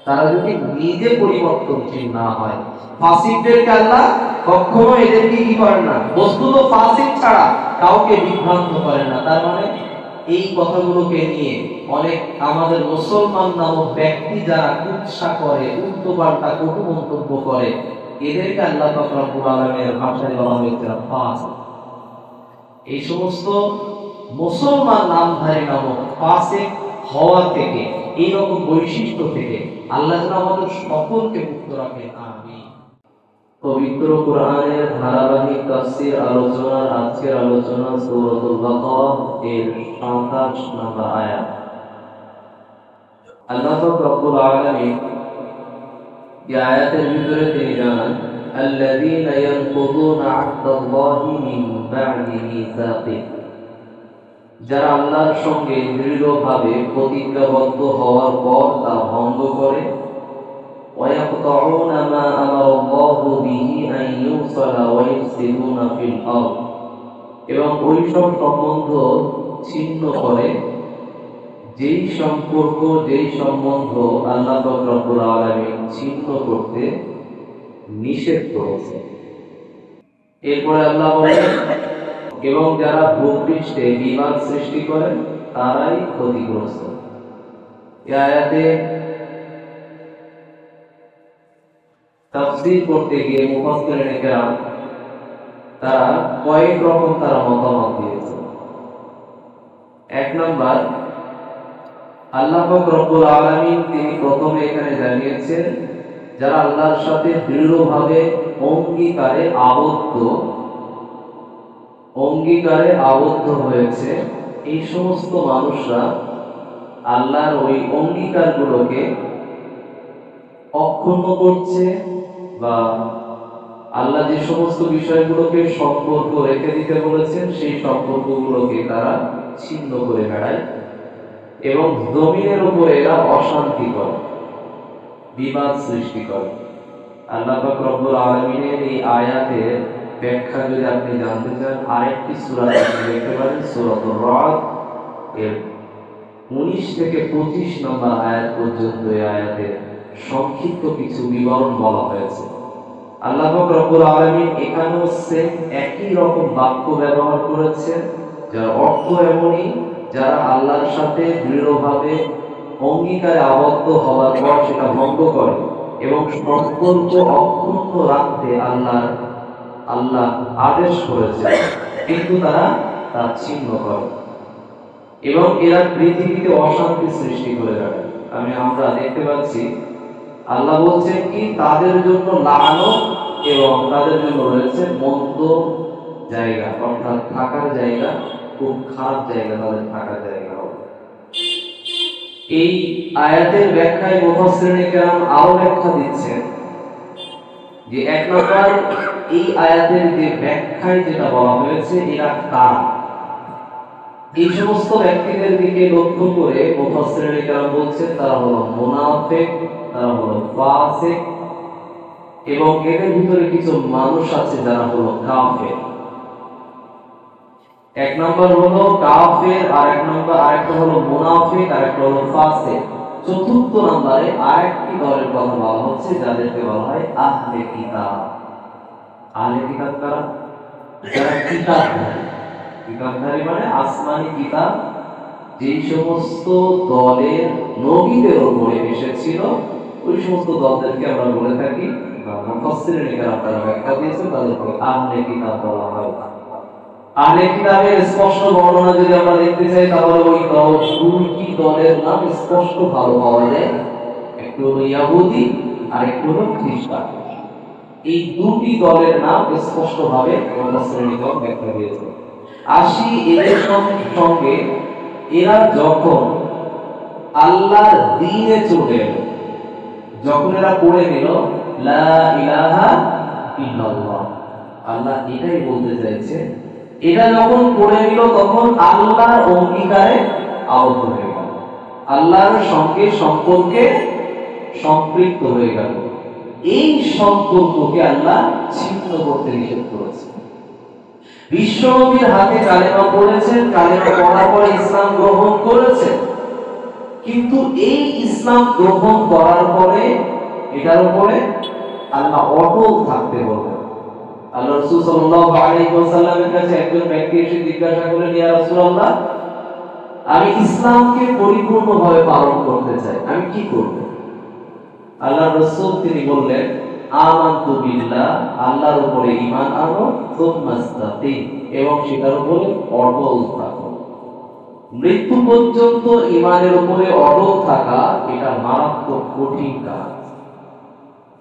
তারা যদি নিজে পরিবর্তনশীল না হয়। ফাসিকদেরকে আল্লাহ কখনো এদেরকে কি করেন না, বস্তুত ফাসিক ছাড়া কাউকে বিভ্রান্ত করেন না। তার মানে এই কথাগুলোকে নিয়ে অনেক আমাদের মুসলমান নামক ব্যক্তি যারা কুৎসা করে, উল্টো পাল্টা কটু মন্তব্য করে, এদেরকে আল্লাহ পাক রব্বুল আলামিনের ভাষায় বলা হয়েছে ফাসিক। এই সমস্ত মুসলমান নামধারী নামক ফাসিক হওয়া থেকে, এই রকম বৈশিষ্ট্য থেকে আল্লাহ যেন আমাদের সকলকে মুক্ত রাখেন, আমিন। পবিত্র কোরআনের ধারাবাহিক তাফসীর আলোচনার আজকের আলোচনা সূরাতুল বাকারা এর 27 নম্বর আয়াত। আল্লাহ রাব্বুল আলামিন এই আয়াতের ভিতরে তিনি জানান আল্লাযীনা ইয়ানকুদুনা আহদাল্লাহি মিন বা'দি মিসাকিহি, যারা আল্লাহর সঙ্গে দৃঢ়ভাবে প্রতিজ্ঞাবদ্ধ হওয়ার পর তা ভঙ্গ করে, ويقطعون ما أمر الله به أن يوصل ويفسدون في الأرض, এবং ওই সব সম্বন্ধ ছিন্ন করে যেই সম্পর্ক, যেই সম্বন্ধ আল্লাহ পাক রব্বুল আলামিন ছিন্ন করতে নিষেধ করেছে। এরপরে আল্লাহ বলেন এবং যারা ভূপৃষ্ঠে বিবাদ সৃষ্টি করেন তারাই ক্ষতিগ্রস্ত। এই আয়াতে তাফসীর করতে গিয়ে মুফাসসিরিনে কেরাম তারা কয়েক রকম তারা মতামত দিয়েছে। এক নাম্বার, আল্লাহ পাক রব্বুল আলামিন তিনি প্রথমে এখানে জানিয়েছেন যারা আল্লাহর সাথে দৃঢ়ভাবে অঙ্গীকারে আবদ্ধ হয়েছে, এই সমস্ত মানুষরা আল্লাহর ওই অঙ্গীকারগুলোকে অক্ষুণ্ণ করছে, বা আল্লাহ যে সমস্ত বিষয়গুলোকে সম্পর্ক রেখে দিতে বলেছেন সেই সম্পর্কগুলোকে তারা ছিন্ন করে বেড়ায়, এবং জমিনের উপরে এরা অশান্তি করে, বিবাদ সৃষ্টি করে। আল্লাহ পাক রব্বুল আলামিনের এই আয়াতের ব্যাখ্যা যদি আপনি জানতে চান, আরেকটি সূরা দেখতে পারেন, সূরাতুর রাদ এর 19 থেকে 25 নম্বর আয়াত পর্যন্ত এই আয়াতে সংক্ষিপ্ত কিছু বিবরণ বলা হয়েছে। আল্লাহ পাক রব্বুল আলামিন এখানেও সেম একই রকম বাক্য ব্যবহার করেছেন, যার অর্থ এমনই, যারা আল্লাহর সাথে দৃঢ়ভাবে অঙ্গীকারে আবদ্ধ হওয়ার পর সেটা ভঙ্গ করে এবং সম্পর্ক অক্ষুণ্ণ রাখতে আল্লাহ আদেশ করেছে, কিন্তু তারা তা ছিন্ন করে এবং এরা পৃথিবীতে অশান্তি সৃষ্টি করে রাখে। আমরা দেখতে পাচ্ছি আল্লাহ বলছেন কি তাদের জন্য লানত এবং তাদের জন্য রয়েছে মন্দ জায়গা, অর্থাৎ থাকার জায়গা, খুব খারাপ জায়গা তাদের থাকার জায়গা হবে। এই আয়াতের ব্যাখ্যায় মুফাসসিরিনে কেরাম আরো ব্যাখ্যা দিচ্ছেন যে এক নম্বর, এই আয়াতের যে ব্যাখ্যায় যেটা বলা হয়েছে এরা কারা, এই সমস্ত ব্যক্তিদের দিকে লক্ষ্য করে মুফাসসিরিনে কেরাম বলছেন তারা হলো মুনাফিক, তারা হলো ফাসিক এবং এদের ভিতরে কিছু মানুষ আছে যারা হলো কাফের। এক নম্বর হলো কাফের, আরেকটা হলো মুনাফিক, আরেকটা হলো ফাসিক। চতুর্থ নম্বরে আরেকটি দলের কথা বলা হচ্ছে যাদেরকে বলা হয় আহলে কিতাব। আহলে কিতাব কারা? যারা কিতাবধারী মানে আসমানি কিতাব যে সমস্ত দলের নবীদের উপরে এসেছিল ওই সমস্ত দলদেরকে আমরা বলে থাকি বা মুফাসসিরিনে কেরাম তারা ব্যাখ্যা দিয়েছেন তাদেরকে আহলে কিতাব বলা হয়। আহলে কিতাবের স্পষ্ট বর্ণনা যদি আমরা দেখতে চাই তাহলে ওই দুটি দলের নাম স্পষ্ট ভালো পাওয়া যায়, একটু হলো ইহুদি আর একটু হলো খ্রিস্টান। এই দুটি দলের নাম স্পষ্ট ভাবে মুফাসসিরিনে কেরাম ব্যাখ্যা দিয়েছেন। আসি এদের সঙ্গে, এরা যখন আল্লাহর দ্বীনে চলে এলো, যখন এরা পড়ে নিল লা ইলাহা ইল্লাল্লাহ, আল্লাহ এটাই বলতে চাইছে, এটা যখন পড়ে নিল তখন আল্লাহর অঙ্গীকারে আবদ্ধ হয়ে গেল, আল্লাহর সঙ্গে সম্পর্কে সম্পৃক্ত হয়ে গেল। এই সম্পর্ককে আল্লাহ ছিন্ন করতে নিষেধ করেছে। বিশ্বনবীর হাতে কালেমা পড়েছেন, কালেমা পড়ার পরে ইসলাম গ্রহণ করেছেন, কিন্তু এই ইসলাম গ্রহণ করার পরে এটার উপরে আল্লাহ অটল থাকতে বললেন। আল্লাহ রাসূল সাল্লাল্লাহু আলাইহি ওয়াসাল্লামের কাছে একজন ব্যক্তি এসে জিজ্ঞাসা করলেন, ইয়া রাসূলুল্লাহ, আমি ইসলামকে পরিপূর্ণভাবে পালন করতে চাই, আমি কি করব? আল্লাহ রাসূল তিনি বললেন, আমানতু বিল্লাহ, আল্লাহর উপরে ঈমান আনো, সুম্মাস্তাকিম, এবং সেটার উপরে অটল থাকো। মৃত্যু পর্যন্ত ঈমানের উপরে অটল থাকা এটা মারাত্মক কঠিন কাজ,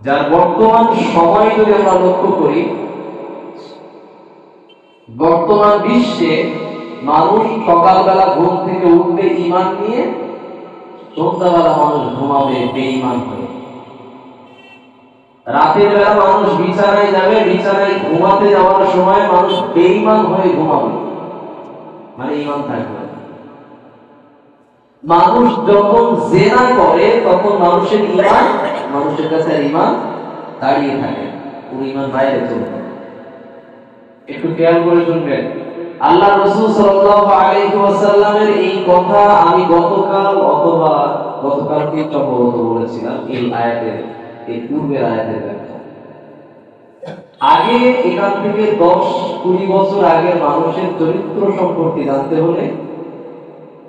যার বর্তমান সময় যদি আমরা লক্ষ্য করি, বর্তমান বিশ্বে মানুষ সকালবেলা ঘুম থেকে উঠবে ঈমান নিয়ে, সন্ধ্যাবেলা মানুষ ঘুমাবে বেঈমান হয়ে। রাতের বেলা মানুষ বিছানায় যাবে, বিছানায় ঘুমাতে যাওয়ার সময় মানুষ বেঈমান হয়ে ঘুমাবে, মানে ঈমান থাকবে। মানুষ যখন জিনা করে তখন মানুষের ঈমান, মানুষের কাছে ঈমান দাঁড়িয়ে থাকে, ওই ঈমান বাইরে চলে যায়। একটু খেয়াল করে শুনবেন, আল্লাহ রাসূল সাল্লাল্লাহু আলাইহি ওয়াসাল্লামের এই কথা আমি গতকালকে সম্ভবত বলেছিলাম এই আয়াতের, এই পূর্বের আয়াতের ব্যাখ্যা। আগে এখান থেকে 10-20 বছর আগের মানুষের চরিত্র সম্পর্কে জানতে হলে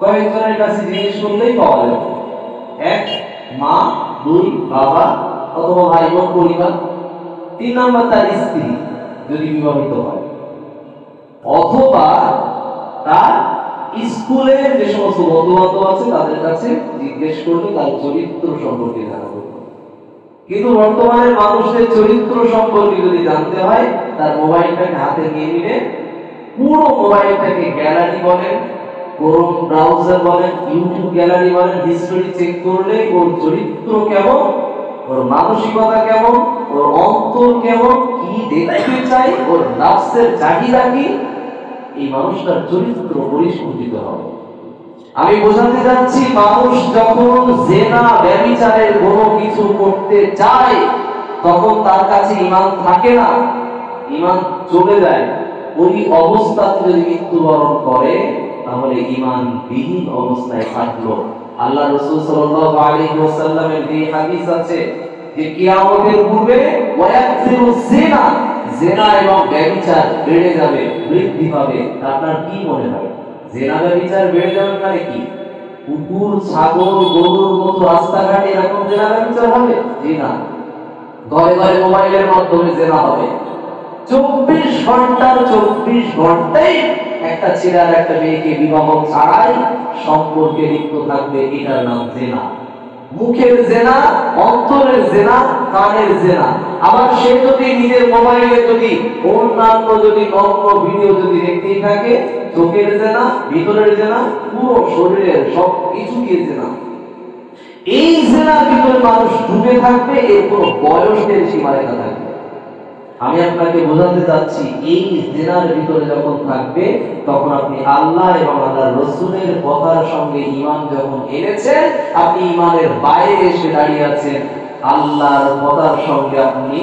কয়েকজনের কাছে জিজ্ঞেস করলেই পাওয়া যাবে। 1 মা, 2 বাবা অথবা ভাই বোন পরিবার, 3 নাম্বার তার স্ত্রী যদি বিবাহিত হয়, অথবা তার স্কুলের যে সমস্ত বন্ধু বান্ধব আছে তাদের কাছে জিজ্ঞেস করলে তার চরিত্র সম্পর্কে জানা যাবে। কিন্তু বর্তমানে মানুষের চরিত্র সম্পর্কে যদি জানতে হয়, তার মোবাইলটাকে হাতে নিয়ে নিলে পুরো মোবাইলটাকে গ্যালারি বলেন, ক্রোম ব্রাউজার বলেন, ইউটিউব গ্যালারি বলেন, হিস্টরি চেক করলে ওর চরিত্র কেমন, ওর মানসিকতা কেমন, ওর অন্তর কেমন, কি দেখতে চাই, ওর নাফসের চাহিদা কি, এই মানুষটার চরিত্র পরিস্ফুটিত হবে। আমি বোঝাতে যাচ্ছি, মানুষ যখন জিনা ব্যভিচারের কোনো কিছু করতে চায় তখন তার কাছে ঈমান থাকে না, ঈমান চলে যায়। ওই অবস্থাতে যদি মৃত্যুবরণ করে তাহলে ঈমান বিহীন অবস্থায় থাকলো। আল্লাহ রাসূল সাল্লাল্লাহু আলাইহি ওয়াসাল্লামের এই হাদিস আছে যে কিয়ামতের পূর্বে ওয়ায়াকসিরু জিনা, জিনা এবং ব্যভিচার বেড়ে যাবে, বৃদ্ধি পাবে। আপনার কি মনে হয় জিনা ব্যভিচার বেড়ে যাবে মানে কি? কুকুর ছাগল গরুর মতো রাস্তাঘাটে এরকম জিনা ব্যভিচার হবে? জি না। ঘরে ঘরে মোবাইলের মাধ্যমে জিনা হবে। 24 ঘন্টার 24 ঘন্টায় একটা ছেলে আর একটা মেয়েকে বিবাহ ছাড়াই সম্পর্কে লিপ্ত থাকবে, এটার নাম জিনা। মুখের জেনা, অন্তরের জেনা, কানের জেনা। আবার সে যদি নিজের মোবাইলে যদি অন্যান্য যদি নগ্ন ভিডিও যদি দেখতেই থাকে, চোখের জেনা, ভিতরের জেনা, পুরো শরীরের সব কিছু দিয়ে জেনা। এই জেনার ভিতরে মানুষ ডুবে থাকবে, এর কোনো বয়সের সীমারেখা থাকবে। আমি আপনাকে বোঝাতে চাচ্ছি, এই জেনার ভিতরে যখন থাকবে তখন আপনি আল্লাহ এবং আল্লাহর রাসূলের কথার সঙ্গে ঈমান যখন এনেছেন, আপনি ঈমানের বাইরে এসে দাঁড়িয়ে আছেন, আল্লাহর কথার সঙ্গে আপনি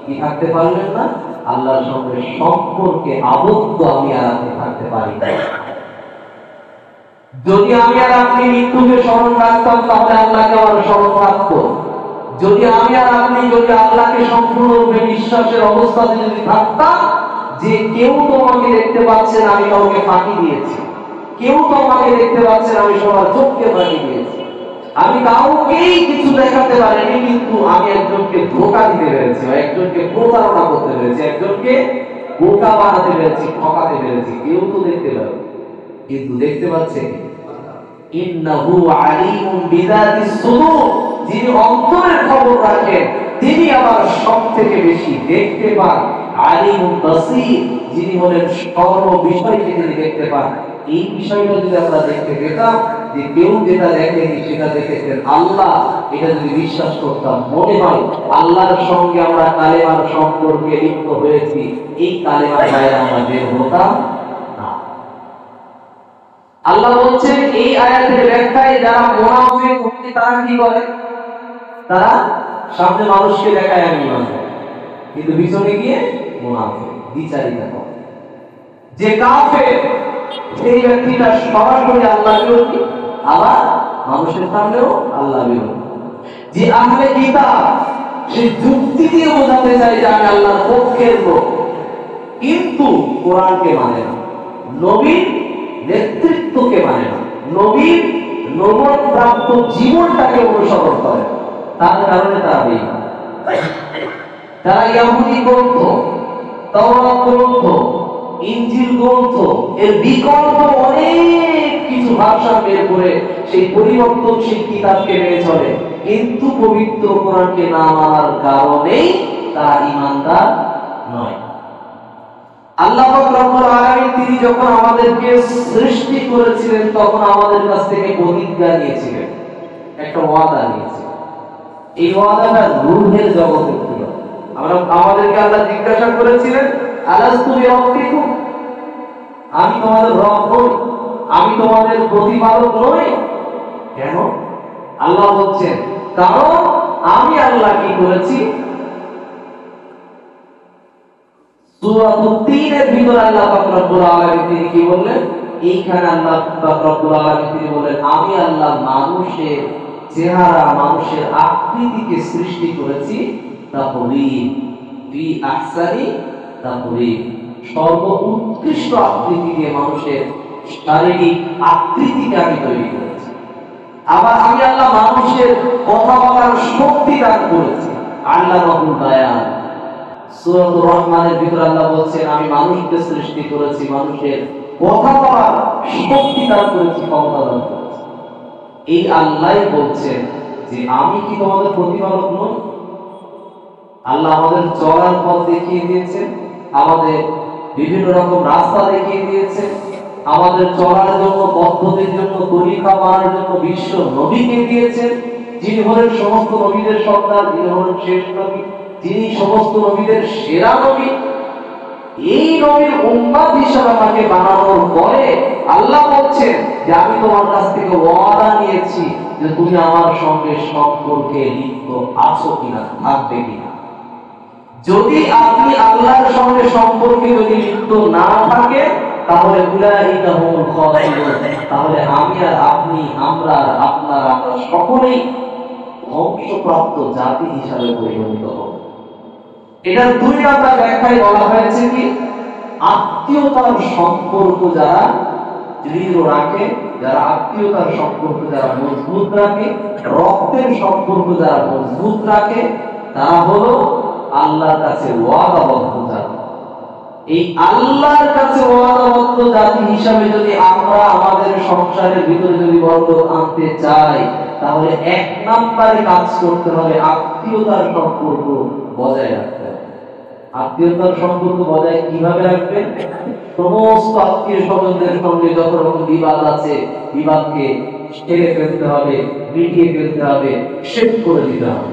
কি থাকতে পারবেন না? আল্লাহর সঙ্গে সম্পর্কে আবদ্ধ আমি আর আপনি থাকতে পারি না। যদি আমি আর আপনি মৃত্যুকে স্মরণ রাখতাম তাহলে আল্লাহকে আমার স্মরণ রাখতো। যদি আমি আর আপনি যদি আল্লাহকে সম্পূর্ণরূপে বিশ্বাসের অবস্থাতে যদি থাকতাম, যে কেউ তো আমাকে দেখতে পাচ্ছেন আমি কাউকে ফাঁকি দিয়েছি, কেউ তো আমাকে দেখতে পাচ্ছেন আমি সবার চোখকে ফাঁকি দিয়েছি, আমি কাউকেই কিছু দেখাতে পারিনি, কিন্তু আমি একজনকে ধোঁকা দিতে পেরেছি, একজনকে প্রতারণা করতে পেরেছি, একজনকে বোকা বানাতে পেরেছি, ঠকাতে পেরেছি, কেউ তো দেখতে পারে, কিন্তু দেখতে পাচ্ছে ইন্নাহু আলিমুম বিযাতিস সুদূর, যিনি অন্তরের খবর রাখেন তিনি আবার সবথেকে বেশি দেখতে পান। আলিমুল বাসীর, যিনি হলেন সর্ব বিষয়কে তিনি দেখতে পান। এই বিষয়টা যদি আমরা দেখতে পেতাম যে কেউ যেটা দেখেনি সেটা দেখেছেন আল্লাহ, এটা যদি বিশ্বাস করতাম, মনে হয় আল্লাহর সঙ্গে আমরা কালেমার সম্পর্কে লিপ্ত হয়েছি, এই কালেমার বাইরে আমরা বের হতাম না। আল্লাহ বলছেন এই আয়াতের ব্যাখ্যায়, যারা মুনাফিক হচ্ছে তারা কি করে? তারা সামনে মানুষকে দেখায় আমি ঈমান, কিন্তু পিছনে গিয়ে মুনাফিক, দ্বিচারিতা করে। যে কাফের সেই ব্যক্তিটা সরাসরি আল্লাহ বিরোধী, আবার মানুষের সামনেও আল্লাহ বিরোধী। যে আহলে কিতাব সে যুক্তি দিয়ে বোঝাতে চায় যে আমি আল্লাহর পক্ষের লোক, কিন্তু কোরআনকে মানে না, নবীর নেতৃত্বকে মানে না, নবীর নবুয়ত প্রাপ্ত জীবনটাকে অনুসরণ করে, তার কারণে তারা বেঈমান। তারা ইহুদি গ্রন্থ, তাওরাত গ্রন্থ, ইনজিল গ্রন্থ এর বিকল্প অনেক কিছু ভাষা বের করে সেই পরিবর্তনশীল কিতাবকে মেনে চলে, কিন্তু পবিত্র কোরআনকে না মানার কারণেই তারা ঈমানদার নয়। আল্লাহ পাক রব্বুল আলামিন তিনি যখন আমাদেরকে সৃষ্টি করেছিলেন তখন আমাদের কাছ থেকে প্রতিজ্ঞা নিয়েছিলেন, একটা ওয়াদা নিয়েছিলেন। এই ওয়াদাটা রূহের জগতে ছিল। আমাদেরকে আল্লাহ জিজ্ঞাসা করেছিলেন, আলাস্তু বিরাব্বিকুম, আমি তোমাদের রব নই, আমি তোমাদের প্রতিপালক নই? কেন? আল্লাহ বলছেন কারণ আমি আল্লাহ কি করেছি? সূরাতুত তিনের ভিতরে আল্লাহ পাক রব্বুল আলামিন তিনি কি বললেন? এইখানে আল্লাহ পাক রব্বুল আলামিন তিনি বলেন, আমি আল্লাহ মানুষের চেহারা, মানুষের আকৃতিকে সৃষ্টি করেছি তাকওয়ীম, ফি আহসানি তাকওয়ীম, সর্ব উৎকৃষ্ট আকৃতি দিয়ে মানুষের শারীরিক আকৃতিকে আমি তৈরি করেছি। আবার আমি আল্লাহ মানুষের কথা বলার শক্তি দান করেছি, আল্লামাহুল বায়ান। সূরাতুর রহমানের ভিতরে আল্লাহ বলছেন আমি মানুষকে সৃষ্টি করেছি, মানুষের কথা বলার শক্তি দান করেছি, ক্ষমতা দান করেছি। এই আল্লাহই বলছেন যে আমি কি তোমাদের প্রতিপালক নই? আল্লাহ আমাদের চলার পথ দেখিয়ে দিয়েছেন, আমাদের বিভিন্ন রকম রাস্তা দেখিয়ে দিয়েছেন, আমাদের চলার জন্য, পদ্ধতির জন্য, তরিকা মানার জন্য বিশ্ব নবীকে দিয়েছেন, যিনি হলেন সমস্ত নবীদের সর্দার, যিনি হলেন শেষ নবী, যিনি সমস্ত নবীদের সেরা নবী। এই নবীর উম্মত হিসেবে আমাকে বানানোর পরে আল্লাহ বলছেন যে আমি তোমার কাছ থেকে ওয়াদা নিয়েছি যে তুমি আমার সঙ্গে সম্পর্কে লিপ্ত আছো কিনা, থাকবে কিনা। যদি আপনি আল্লাহর সঙ্গে সম্পর্কে যদি লিপ্ত না থাকে তাহলে উলাইকা হুমুল খাসিরুন, তাহলে আমি আর আপনি, আমরা আর আপনারা, আমরা সকলেই ধ্বংসপ্রাপ্ত জাতি হিসাবে পরিগণিত হবে। এটার 2 নাম্বার ব্যাখ্যায় বলা হয়েছে কি, আত্মীয়তার সম্পর্ক যারা দৃঢ় রাখে, যারা আত্মীয়তার সম্পর্ক যারা মজবুত রাখে, রক্তের সম্পর্ক যারা মজবুত রাখে, তারা হলো আল্লাহর কাছে ওয়াদাবদ্ধ জাতি। এই আল্লাহর কাছে ওয়াদাবদ্ধ জাতি হিসাবে যদি আমরা আমাদের সংসারের ভিতরে যদি বরকত আনতে চাই, তাহলে 1 নম্বরে কাজ করতে হবে আত্মীয়তার সম্পর্ক বজায় রাখতে হবে। আত্মীয়তার সম্পর্ক বজায় কিভাবে রাখবেন? সমস্ত আত্মীয় স্বজনদের সঙ্গে যত রকম বিবাদ আছে, বিবাদকে সেরে ফেলতে হবে, মিটিয়ে ফেলতে হবে, শেষ করে দিতে হবে।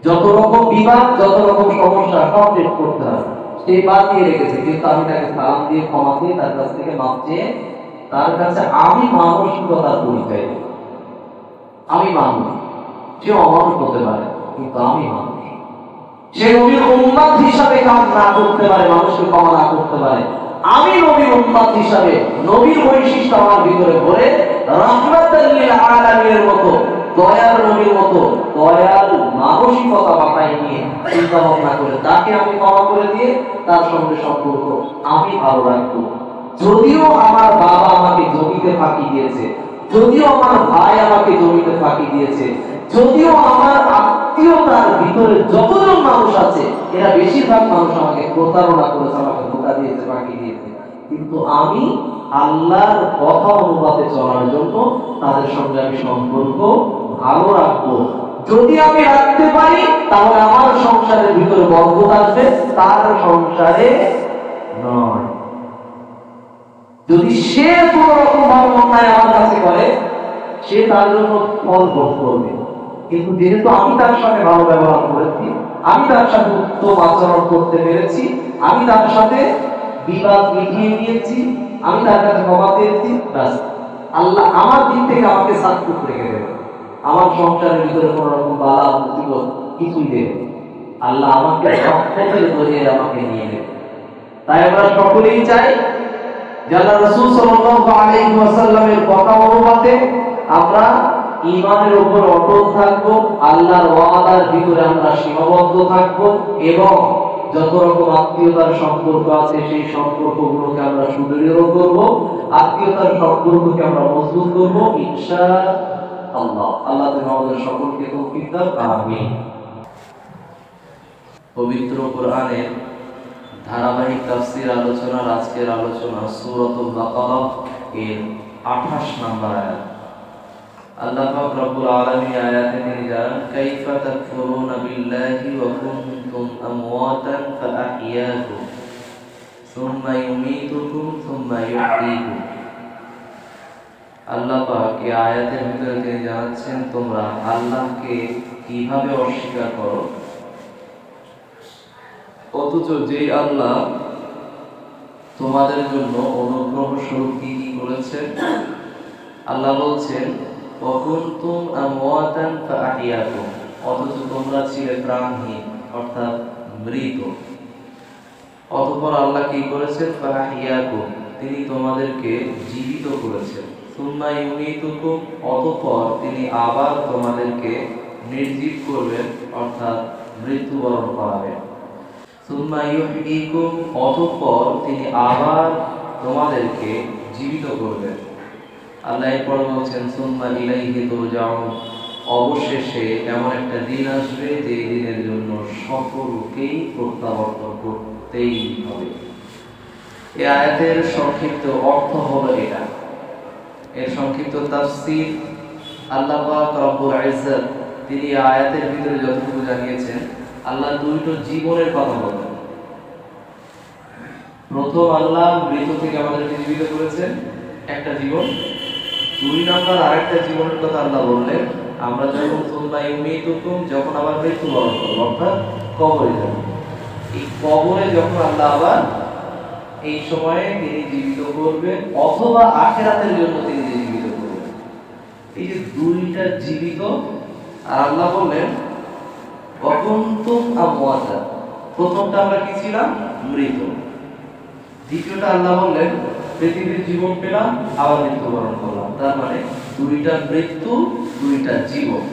যত রকম বিবাদ, যত রকম সমস্যা সব শেষ করতে হবে। সে বাদ দিয়ে রেখেছে, কিন্তু আমি তাকে সালাম দিয়ে ক্ষমা চেয়ে তার কাছ থেকে মাপ চেয়ে তার কাছে আমি মানসিকতার পরিচয় দেব। আমি মানুষ, সে অমানুষ হতে পারে, কিন্তু আমি মানুষ। সে নবীর উম্মত হিসাবে কাজ না করতে পারে, মানুষকে ক্ষমা না করতে পারে, আমি নবীর উম্মত হিসাবে নবীর বৈশিষ্ট্য আমার ভিতরে ভরে রাহমাতাল লিল আলামিনের মতো, দয়ার নবীর মতো দয়াল মানসিকতা মাথায় নিয়ে চিন্তা ভাবনা করে তাকে আমি ক্ষমা করে দিয়ে তার সঙ্গে সম্পর্ক আমি ভালো রাখবো। যদিও আমার বাবা আমাকে জমিতে ফাঁকি দিয়েছে, যদিও আমার ভাই আমাকে জমিতে ফাঁকি দিয়েছে, যদিও আমার আত্মীয়তার ভিতরে যতজন মানুষ আছে এরা বেশিরভাগ মানুষ আমাকে প্রতারণা করেছে, আমাকে ধোঁকা দিয়েছে, ফাঁকি দিয়েছে, কিন্তু আমি আল্লাহর কথা অনুপাতে চলার জন্য তাদের সঙ্গে আমি সম্পর্ক ভালো রাখবো। যদি আমি রাখতে পারি তাহলে আমার সংসারের ভিতরে বরকত আসবে, তার সংসারে নয়। যদি সে কোন রকম ভাবে অন্যায় আমার কাছে করে, সে তার জন্য ফল ভোগ করবে। কিন্তু যেহেতু আমি তার সাথে ভালো ব্যবহার করেছি, আমি তার সাথে উত্তম আচরণ করতে পেরেছি, আমি তার সাথে বিবাদ মিটিয়ে নিয়েছি, আমি তার কাছে ক্ষমা চেয়েছি, ব্যাস আল্লাহ আমার দিক থেকে আমাকে সাকসেস রেখে দেবে। আমার সংসারের ভিতরে কোন রকম বালা মুসিবত কিছুই দেবে, আল্লাহ আমাকে রহমতের জরিয়ে আমাকে নিয়ে নেবে। তাই আমরা সকলেই চাই যে আল্লাহ রাসূল সাল্লাল্লাহু আলাইহি ওয়াসাল্লামের কথা অনুপাতে আমরা ঈমানের উপর অটল থাকবো, আল্লাহর ওয়াদার ভিতরে আমরা সীমাবদ্ধ থাকবো, এবং যত রকম আত্মীয়তার সম্পর্ক আছে সেই সম্পর্কগুলোকে আমরা সুদৃঢ় করব, আত্মীয়তার সম্পর্ককে আমরা মজবুত করব ইনশাআল্লাহ। আল্লাহ তাআলা আমাদের সকলকে তৌফিক দান, আমিন। পবিত্র কোরআনের ধারাবাহিক তাফসীর আলোচনার আজকের আলোচনা সূরাতুল বাকারা এর 28 নম্বর আয়াত। আল্লাহ পাক রব্বুল আলামিন আয়াতে তিনি জানান, কাইফা তাকফুরুনা বিল্লাহি ওয়া কুনতুম আমওয়াতান ফাআহইয়াকুম সুম্মা ইউমীতুকুম সুম্মা ইউহয়ীকুম। আল্লাহ পাক এই আয়াতের ভিতরে তিনি জানাচ্ছেন, তোমরা আল্লাহকে কিভাবে অস্বীকার করো, অথচ যেই আল্লাহ তোমাদের জন্য অনুগ্রহ স্বরূপ কি কি করেছেন। আল্লাহ বলছেন, ওয়াকুনতুম আমওয়াতান ফাআহইয়াকুম, অথচ তোমরা ছিলে প্রাণহীন অর্থাৎ মৃত, অতঃপর আল্লাহ কি করেছেন, ফাআহইয়াকুম, তিনি তোমাদেরকে জীবিত করেছেন, সুম্মা ইউমীতুকুম, অতঃপর তিনি আবার তোমাদেরকে নির্জীব করবেন অর্থাৎ মৃত্যুবরণ করাবেন, সুম্মা ইউহয়ীকুম, অতঃপর তিনি আবার তোমাদেরকে জীবিত করবেন। আল্লাহ এরপর বলছেন, সুম্মা ইলাইহি তুরজাউন, অবশেষে এমন একটা দিন আসবে যে দিনের জন্য সকলকেই প্রত্যাবর্তন করতেই হবে। এই আয়াতের সংক্ষিপ্ত অর্থ হলো এটা। এর সংক্ষিপ্ত তাফসীর আল্লাহ পাক রব্বুল ইজ্জত তিনি আয়াতের ভিতরে যতটুকু জানিয়েছেন, আল্লাহ দুটো জীবনের কথা বলেন। প্রথম, আল্লাহ মৃত থেকে আমাদেরকে জীবিত করেছেন, একটা জীবন। 2 নাম্বার আরেকটা জীবনের কথা আল্লাহ বললেন, আমরা যখন সুম্মা ইউমীতুকুম, যখন আবার মৃত্যুবরণ করব অর্থাৎ কবরে যাব। এই কবরে যখন আল্লাহ আবার এই সময়ে তিনি জীবিত করবেন, অথবা আখিরাতের জন্য তিনি জীবিত করবেন। এই যে দুইটা জীবিত, আর আল্লাহ বললেন ওয়াকুনতুম আমওয়াতা, প্রথমটা আমরা কি ছিলাম, মৃত। দ্বিতীয়টা আল্লাহ বললেন পৃথিবীর জীবন পেলাম, আবার মৃত্যুবরণ করলাম। তার মানে দুইটা মৃত্যু, দুইটা জীবন।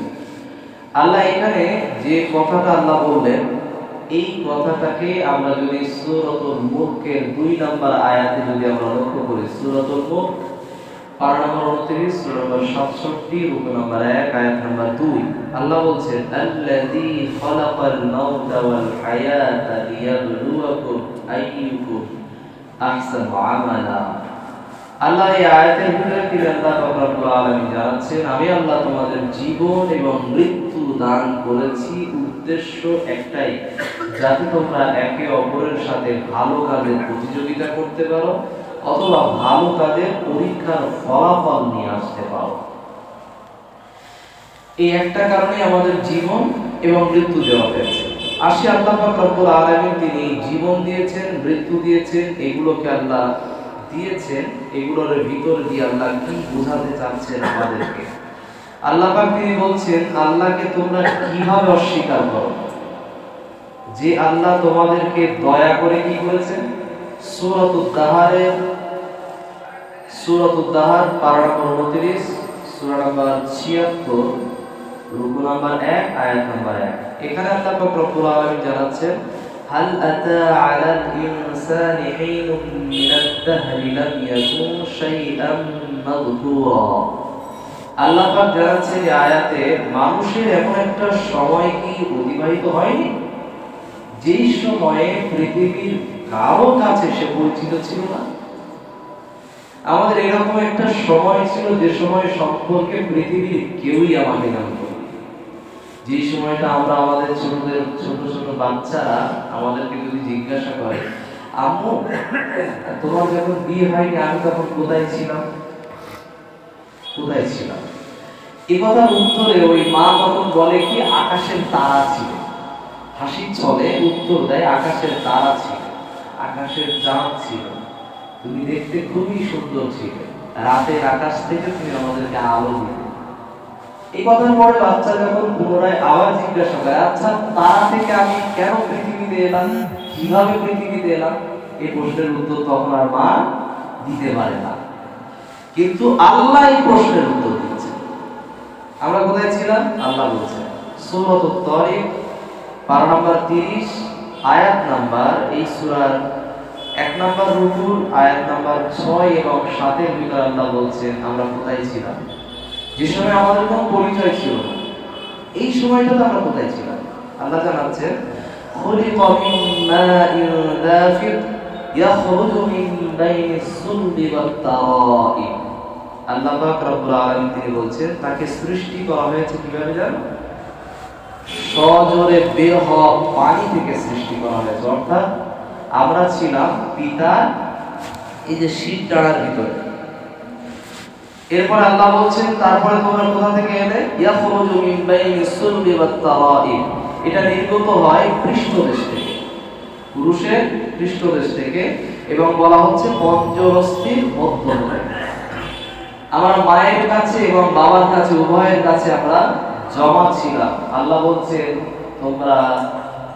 আল্লাহ এখানে যে কথাটা আল্লাহ বললেন, এই কথাটাকে আমরা যদি সূরাতুল মুলকের 2 নম্বর আয়াতে যদি আমরা লক্ষ্য করি, সূরাতুল মুলক পারা নম্বর 29, সূরা নম্বর 67, রুকু নম্বর 1, আয়াত নম্বর 2, আল্লাহ বলছেন আল্লাযী খালাকাল মাউতা ওয়াল হায়াতা লিয়াবলুয়াকুম আইয়ুকুম আহসানু আমালা। আল্লাহ এই আয়াতের ভিতরে তিনি আল্লাহ রাব্বুল আলামিন জানাচ্ছেন, আমি আল্লাহ তোমাদের জীবন এবং মৃত্যু দান করেছি উদ্দেশ্য একটাই, যাতে তোমরা একে অপরের সাথে ভালো কাজের প্রতিযোগিতা করতে পারো অথবা ভালো কাজের পরীক্ষার ফলাফল নিয়ে আসতে পারো। এই একটা কারণে আমাদের জীবন এবং মৃত্যু দেওয়া হয়েছে। আসি আল্লাহ পাক রব্বুল আলামিন তিনি জীবন দিয়েছেন, মৃত্যু দিয়েছেন, এগুলোকে আল্লাহ দিয়েছেন, এগুলোর ভিতর দিয়ে আল্লাহ কি বোঝাতে চাচ্ছেন আমাদেরকে। আল্লাহ পাক তিনি বলছেন, আল্লাহকে তোমরা কিভাবে অস্বীকার করো, যে আল্লাহ তোমাদেরকে দয়া করে কি করেছেন। সূরাতুদ দাহার পারা নম্বর 29, সূরা নম্বর 76, রুকু নম্বর 1, আয়াত নম্বর 1। এখানে আল্লাহ পাক রব্বুল আলামিন জানাচ্ছেন, হাল আতা আলাল ইনসানি হিনুম মিনাদ দাহরি লাম ইয়াকুন শাইআন মাযকুরা। আল্লাহ পাক জানাচ্ছেন এই আয়াতে, মানুষের এমন একটা সময় কি অতিবাহিত হয়নি যেই সময়ে পৃথিবীর কারো কাছে সে পরিচিত ছিল না। আমাদের এরকম একটা সময় ছিল যে সময় সম্পর্কে পৃথিবীর কেউই আমাকে জানত না। যে সময়টা আমরা আমাদের ছোট ছোট বাচ্চারা আমাদেরকে যদি জিজ্ঞাসা করে, আম্মু তোমার যখন বিয়ে হয়নি আমি তখন কোথায় ছিলাম, এই কথার উত্তরে ওই মা তখন বলে কি, আকাশের তারা ছিল। হাসির ছলে উত্তর দেয়, আকাশের তারা ছিল, আকাশের চাঁদ ছিল, তুমি দেখতে খুবই সুন্দর ছিলে, রাতের আকাশ থেকে তুমি আমাদেরকে আলো দিতে। এই কথার পরে বাচ্চা যখন পুনরায় আবার জিজ্ঞাসা করে, আচ্ছা তারা থেকে আমি কেন পৃথিবীতে এলাম, কিভাবে পৃথিবীতে এলাম, এই প্রশ্নের উত্তর তখন আর মা দিতে পারে না। কিন্তু আল্লাহ এই প্রশ্নের উত্তর দিচ্ছে। আমরা কোথায় ছিলাম? আল্লাহ বলছেন সূরাতুত তারিক পারা নম্বর 30, আয়াত নাম্বার, এই সূরার 1 নম্বর রুকুর আয়াত নাম্বার 6 এবং 7 এর ভিতরে আল্লাহ বলছেন আমরা কোথায় ছিলাম। যে সময় আমাদের কোনো পরিচয় ছিল না, এই সময়টাতে আমরা কোথায় ছিলাম। আল্লাহ জানাচ্ছেন, খুলিকা মিন মাইন দাফিক ইয়াখরুজু মিন বাইনিস সুলবি ওয়াত তারাইব। আল্লাহ পাক রব্বুল আলামিন তিনি বলছেন, তাকে সৃষ্টি করা হয়েছে কিভাবে জানো? সজোরে বের হওয়া পানি থেকে সৃষ্টি করা হয়েছে। অর্থাৎ আমরা ছিলাম পিতার এই যে শীত ডাঁড়ার ভিতরে। এরপর আল্লাহ বলছেন, তারপরে তোমরা কোথা থেকে এলে? ইয়াখরুজু মিন বাইনিস সুলবি ওয়াত তারাইব। এটা নির্গত হয় পৃষ্ঠদেশ থেকে, পুরুষের পৃষ্ঠদেশ থেকে, এবং বলা হচ্ছে পঞ্চরস্তির মধ্যে। আমরা মায়ের কাছে এবং বাবার কাছে উভয়ের কাছে আমরা জমা ছিলাম। আল্লাহ বলছেন, তোমরা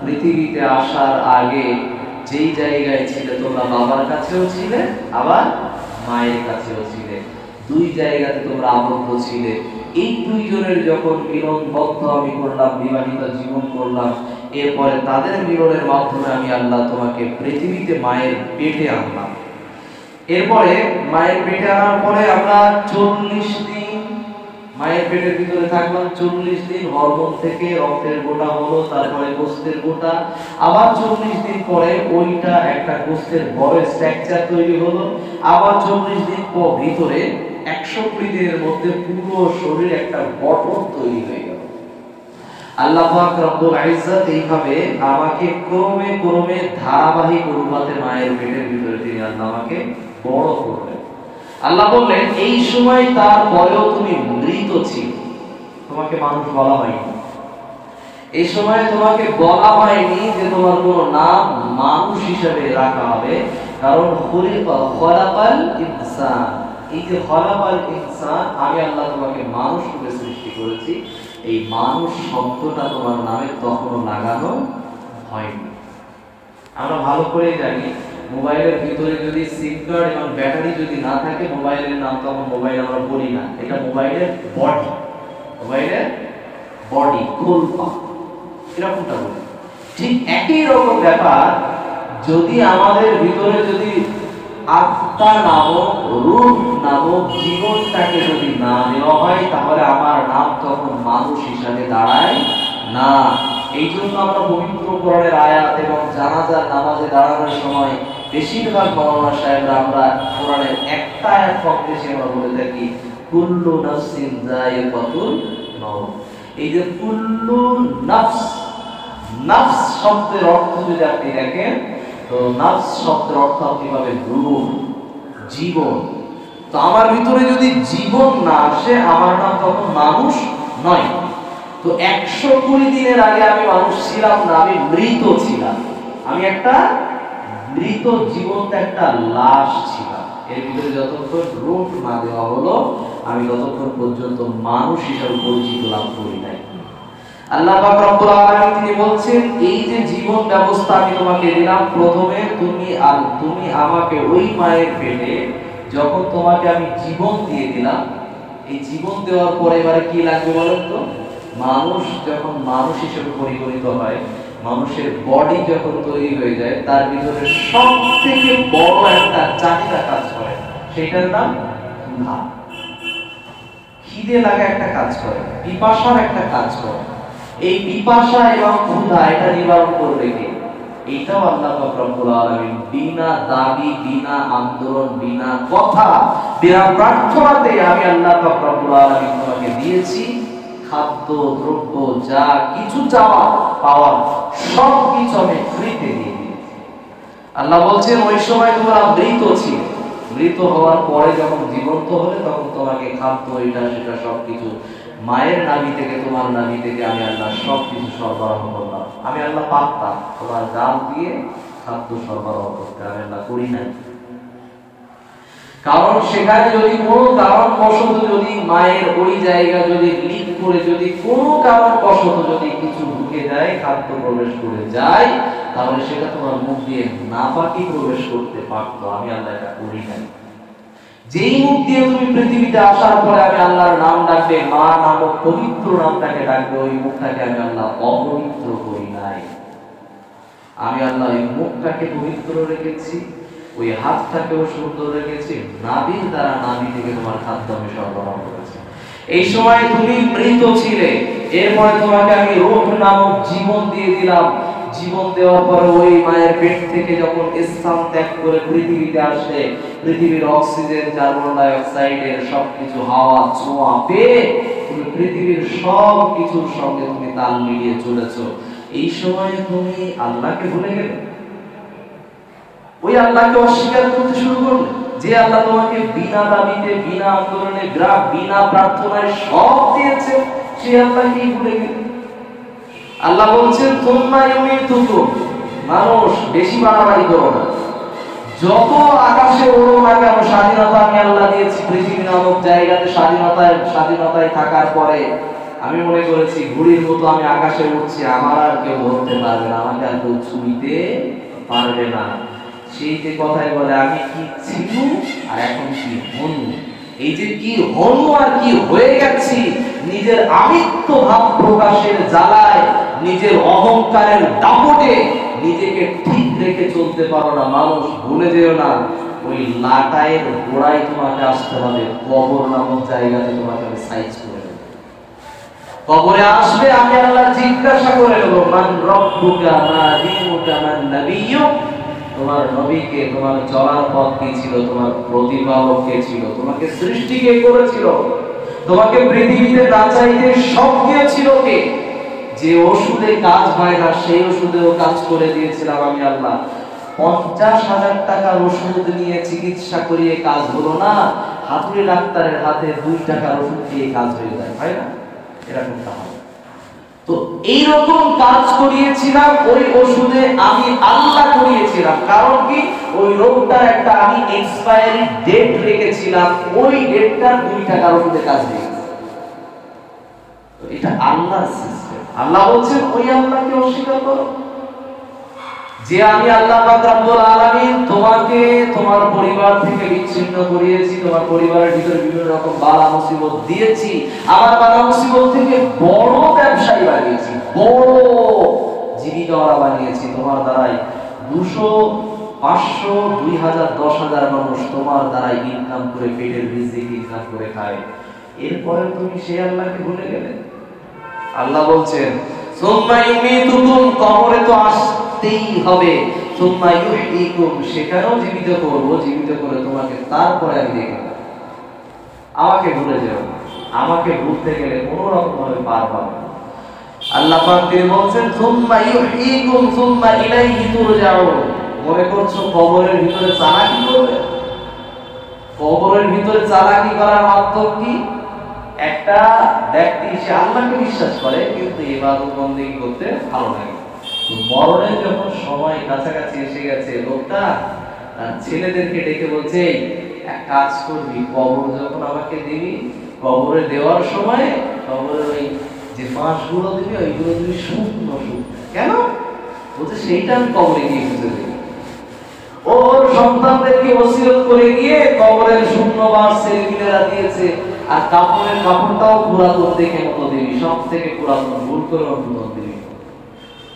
পৃথিবীতে আসার আগে যেই জায়গায় ছিলে তোমরা বাবার কাছেও ছিলে আবার মায়ের কাছেও ছিলে, দুই জায়গাতে তোমরা আবদ্ধ ছিলে। এই দুইজনের যখন মিলনবদ্ধ আমি করলাম, বিবাহিত জীবন করলাম, এরপরে তাদের মিলনের মাধ্যমে আমি আল্লাহ তোমাকে পৃথিবীতে মায়ের পেটে আনলাম। এরপরে মায়ের পেটে আনার পরে আমরা 40 দিন মায়ের পেটের ভিতরে থাকলাম। 40 দিন হরমোন থেকে রক্তের গোটা হলো, তারপরে গোস্তের গোটা, আবার 40 দিন পরে ওইটা একটা গোস্তের বড় স্ট্রাকচার তৈরি হলো, আবার 40 দিন পর ভিতরে 120 দিনের মধ্যে পুরো শরীর একটা গঠন তৈরি হয়ে গেল। আল্লাহ পাক রব্বুল ইজ্জত এইভাবে আমাকে ক্রমে ক্রমে ধারাবাহিক অনুপাতে মায়ের পেটের ভিতরে তিনি আল্লাহ আমাকে বড় করলেন। আল্লাহ বললেন, এই সময় তার পরেও তুমি মৃত ছিল, তোমাকে মানুষ বলা হয়নি। এই সময় তোমাকে বলা হয়নি যে তোমার কোনো নাম মানুষ হিসেবে রাখা হবে, কারণ খলাকাল ইনসান, এই যে খলাকাল ইনসান, আমি আল্লাহ তোমাকে মানুষ রূপে সৃষ্টি করেছি, এই মানুষ শব্দটা তোমার নামে তখনও লাগানো হয়নি। আমরা ভালো করে জানি, মোবাইলের ভিতরে যদি সিম কার্ড এবং ব্যাটারি যদি না থাকে, মোবাইলের নাম তখন মোবাইল আমরা বলি না, এটা মোবাইলের বডি, মোবাইলের বডি, খোলপা, এরকমটা বলি। ঠিক একই রকম ব্যাপার, যদি আমাদের ভিতরে যদি আত্মা নামক, রূহ নামক জীবনটাকে যদি না নেওয়া হয়, তাহলে আমার নাম তখন মানুষ হিসাবে দাঁড়ায় না। এই জন্য আমরা পবিত্র কোরআনের আয়াত এবং জানাজার নামাজে দাঁড়ানোর সময় বেশিরভাগ মাওলানা সাহেবরা আমরা কোরআনের একটা আয়াত কম বেশি আমরা বলে থাকি, কুল্লু নাফসিন যায়িকাতুল মাউত। এই যে কুল্লু নাফস, নাফস শব্দের অর্থ যদি আপনি দেখেন, তো নাফস শব্দের অর্থ আপনি পাবেন রূহ, জীবন। তো আমার ভিতরে যদি জীবন না আসে, আমার নাম তখন মানুষ নয়। তো 120 দিনের আগে আমি মানুষ ছিলাম না, আমি মৃত ছিলাম। আমি একটা মৃত জীবন্ত একটা লাশ ছিলাম। এর ভিতরে যতক্ষণ রূহ না দেওয়া হলো, আমি ততক্ষণ পর্যন্ত মানুষ হিসেবে পরিচিত লাভ করি নাই। আল্লাহ পাক রব্বুল আলামিন তিনি বলছেন, এই যে জীবন ব্যবস্থা আমি তোমাকে দিলাম, প্রথমে তুমি আমাকে ওই মায়ের পেটে যখন তোমাকে আমি জীবন দিয়ে দিলাম, এই জীবন দেওয়ার পরে এবারে কি লাগবে বলেন তো? মানুষ যখন মানুষ হিসেবে পরিগণিত হয়, মানুষের বডি যখন তৈরি হয়ে যায়, তার ভিতরে সবথেকে বড় একটা চাহিদা কাজ করে, সেটার নাম ক্ষুধা। খিদে লাগা একটা কাজ করে, পিপাসার একটা কাজ করে। এই পিপাসা এবং ক্ষুধা এটা নিবারণ করবে কে? এটাও আল্লাহ পাক রব্বুল আলামিন বিনা দাবি, বিনা আন্দোলন, বিনা কথা, বিনা প্রার্থনাতে আমি আল্লাহ পাক রব্বুল আলামিন তোমাকে দিয়েছি। খাদ্য দ্রব্য যা কিছু চাওয়া পাওয়ার সব কিছু আমি ফ্রিতে দিয়ে দিয়েছি। আল্লাহ বলছেন, ওই সময় তোমরা মৃত ছিলে, মৃত হওয়ার পরে যখন জীবন্ত হলে, তখন তোমাকে খাদ্য এটা সেটা সবকিছু মায়ের নাভি থেকে, তোমার নাভি থেকে আমি আল্লাহ সবকিছু সরবরাহ করলাম। আমি আল্লাহ পারতাম তোমার গাল দিয়ে খাদ্য সরবরাহ করতে, আমি আল্লাহ করি নাই। কারণ সেখানে যদি কোনো কারণবশত যদি মায়ের ওই জায়গা যদি লিক করে, যদি কোনো কারণবশত যদি কিছু ঢুকে যায়, খাদ্য প্রবেশ করে যায়, তাহলে সেটা তোমার মুখ দিয়ে নাপাকি প্রবেশ করতে পারতো। আমি আল্লাহ এটা করি নাই। যেই মুখ দিয়ে তুমি পৃথিবীতে আসার পরে আমি আল্লাহর নাম ডাকবে, মা নামক পবিত্র নামটাকে ডাকবে, ওই মুখটাকে আমি আল্লাহ অপবিত্র করি নাই। আমি আল্লাহ ওই মুখটাকে পবিত্র রেখেছি, ওই হাতটাকেও সুন্দর রেখেছি, নাভির দ্বারা নাভি থেকে তোমার খাদ্য আমি সরবরাহ করেছি। এই সময় তুমি মৃত ছিলে, এরপরে তোমাকে আমি রূহ নামক জীবন দিয়ে দিলাম। জীবন দেওয়ার পরে ওই মায়ের পেট থেকে যখন স্থান ত্যাগ করে পৃথিবীতে আসে, পৃথিবীর অক্সিজেন, কার্বন ডাই অক্সাইডের সবকিছু হাওয়া ছোঁয়া পেয়ে তুমি পৃথিবীর সব কিছুর সঙ্গে তুমি তাল মিলিয়ে চলেছো। এই সময় তুমি আল্লাহকে ভুলে গেলে, ওই আল্লাহকে অস্বীকার করতে শুরু করলে, যে আল্লাহ তোমাকে বিনা দাবিতে, বিনা আন্দোলনে, বিনা প্রার্থনায় সব দিয়েছে, সেই আল্লাহকেই ভুলে গেলে। আল্লাহ বলছেন, তোমরা ইউমিতুকুম, মানুষ বেশি বাড়াবাড়ি করো না, যত আকাশে ওড়ো না কেন, স্বাধীনতা আমি আল্লাহ দিয়েছি। পৃথিবী নামক জায়গাতে স্বাধীনতায় থাকার পরে আমি মনে করেছি ঘুড়ির মতো আমি আকাশে উঠছি, আমার আর কেউ ধরতে পারবে না, আমাকে আর কেউ ছুঁইতে পারবে না। সেই যে কথাই বলে, আমি কি ছিল আর এখন কি হনু। এই যে কি হনু আর কি হয়ে গেছি, নিজের আমিত্ব ভাব প্রকাশের জ্বালায়, নিজের অহংকারের দাপটে নিজেকে ঠিক রেখে চলতে পারো না। মানুষ ভুলে যেও না, ওই লাটাইয়ের গোড়ায় তোমাকে আসতে হবে, কবর নামক জায়গাতে তোমাকে আমি সাইজ করে দেব। কবরে আসবে, আমি আল্লাহ জিজ্ঞাসা করে নেব, মান রব্বুকা মা দীনুকা মান নাবিয়্যুক, তোমার নবীকে, তোমার চলার পথ কি ছিল, তোমার প্রতিপালক কে ছিল, তোমাকে সৃষ্টি কে করেছিল, তোমাকে পৃথিবীতে বাঁচাইতে সব দিয়েছিল কে? যে ওষুধে কাজ হয় না, সেই ওষুধেও কাজ করে দিয়েছিলাম আমি আল্লাহ। 50,000 টাকার ওষুধ নিয়ে চিকিৎসা করিয়ে কাজ হলো না, হাতুড়ি ডাক্তারের হাতে 2 টাকার ওষুধ দিয়ে কাজ হয়ে যায়, হয় না? এরকমটা হয়। তো এইরকম কাজ করিয়েছিলাম, ওই ওষুধে আমি আল্লাহ করিয়েছিলাম। কারণ কি? ওই রোগটার একটা আমি এক্সপায়ারি ডেট রেখেছিলাম, ওই ডেটটা 2 টাকার ওষুধে কাজ হয়ে গেছে। এটা আল্লাহর সিস্টেম। আল্লাহ বলছেন, ওই আল্লাহকে অস্বীকার করো, যে আমি আল্লাহ পাক রব্বুল আলামিন তোমাকে তোমার পরিবার থেকে বিচ্ছিন্ন করিয়েছি, তোমার পরিবারের ভিতরে বিভিন্ন রকম বালা মুসিবত দিয়েছি। আমার বালা মুসিবত থেকে বড় ব্যবসা বড় জীবিকা ওরা বানিয়েছি তোমার দ্বারাই। 200, 500, 2000, 10,000 মানুষ তোমার দ্বারাই ইনকাম করে পেটের রিজিক ইনকাম করে খায়। এরপরে তুমি সে আল্লাহকে ভুলে গেলে। আল্লাহ বলছেন সুম্মা ইউমিতুকুম, কবরে তো আসতেই হবে, সুম্মা ইউহয়িকুম, সেখানেও জীবিত করব, জীবিত করে তোমাকে তারপরে আমি দেখব। আমাকে ভুলে যাও, আমাকে ভুলতে গেলে কোনো রকম ভাবে পার পাবে না। আল্লাহ পাক তিনি বলছেন সুম্মা ইউহয়িকুম সুম্মা ইলাইহি তুরজাউন। মনে করছো কবরের ভিতরে চালাকি করবে? কবরের ভিতরে চালাকি করার মাধ্যম কি? একটা ব্যক্তি সে আল্লাহকে বিশ্বাস করে কিন্তু ইবাদত বন্দেগী করতে ভালো লাগে। তো মরণের যখন সময় কাছাকাছি এসে গেছে, লোকটা তার ছেলেদেরকে ডেকে বলছে এক কাজ করবি, কবর যখন আমাকে দিবি, কবরে দেওয়ার সময় কবরের ওই যে বাঁশগুলো দিবি ওইগুলো দিবি শুকনো শুকনো। কেন? বলছে সেইটা আমি কবরে গিয়ে খুঁজে দেবো। ওর সন্তানদেরকে ওসিয়ত করে গিয়ে কবরের শুকনো বাঁশ ছেলেমেয়েরা দিয়েছে, আর কাপড়ের কাপড়টাও পুরাতন দেখে মতো দিবি, সব থেকে পুরাতন, ভুল করে নতুন দিবি।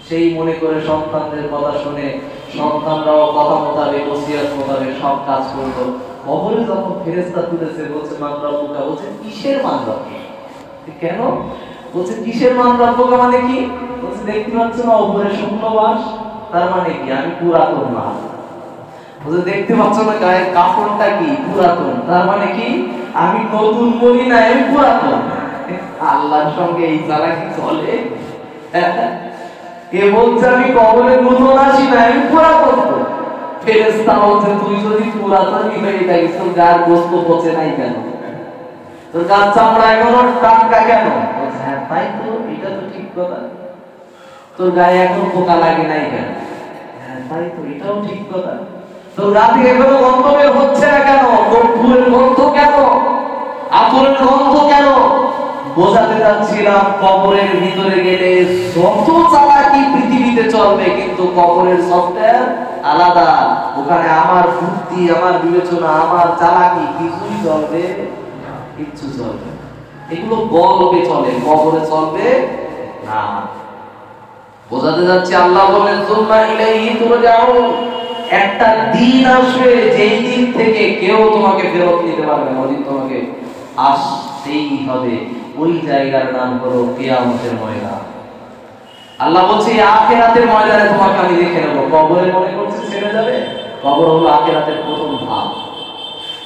সেই মনে করে সন্তানদের কথা শুনে সন্তানরাও কথা মোতাবেক ওসিয়ত মোতাবেক সব কাজ করলো। কবরে যখন ফেরেশতা তুলেছে বলছে মান রব্বুকা, বলছে কিসের মান রব্বুকা? কেন? বলছে কিসের মান রব্বুকা মানে কি? বলছে দেখতে পাচ্ছ না উপরে শুকনো বাঁশ, তার মানে কি আমি পুরাতন না। বলছে দেখতে পাচ্ছ না গায়ের কাপড়টা কি পুরাতন, তার মানে কি আমি নতুন বলি না, আমি পুরাতন। আল্লাহর সঙ্গে এই চালাকি চলে? কে বলছে আমি কবরে নতুন আসি না, আমি পুরাতন। ফেরেশতা বলছে তুই যদি পুরাতনই হয়ে থাকিস তোর গায়ের গোস্ত পচে নাই কেন? তোর গায়ের চামড়া এখনো টাটকা কেন? বলছে হ্যাঁ তাই তো, এটা তো ঠিক কথা। তোর গায়ে এখন পোকা লাগে নাই কেন? হ্যাঁ তাই তো, এটাও ঠিক কথা। তোর গা থেকে এখনো গন্ধ বের হচ্ছে না কেন? কর্পূরের গন্ধ কেন? আতরের গন্ধ কেন? বোঝাতে যাচ্ছিলাম কবরের ভিতরে গেলে যত চালাকি পৃথিবীতে চলবে কিন্তু কবরের সফটওয়্যার আলাদা। ওখানে আমার বুদ্ধি, আমার বিবেচনা, আমার চালাকি কিছুই চলবে, কিচ্ছু চলবে। এগুলো গল্পে চলে, কবরে চলবে না। বোঝাতে যাচ্ছে আল্লাহ বলেন সুম্মা ইলাইহি তুরজাউন, একটা দিন আসবে যেই দিন থেকে কেউ তোমাকে ফেরত নিতে পারবে না, ওই দিন তোমাকে আসতেই হবে। ওই জায়গার নাম হলো কিয়ামতের ময়দান। আল্লাহ বলছে আখিরাতের ময়দানে তোমাকে আমি দেখে নেব। কবরে মনে করছে ছেড়ে যাবে? কবর হলো আখিরাতের প্রথম ধাপ।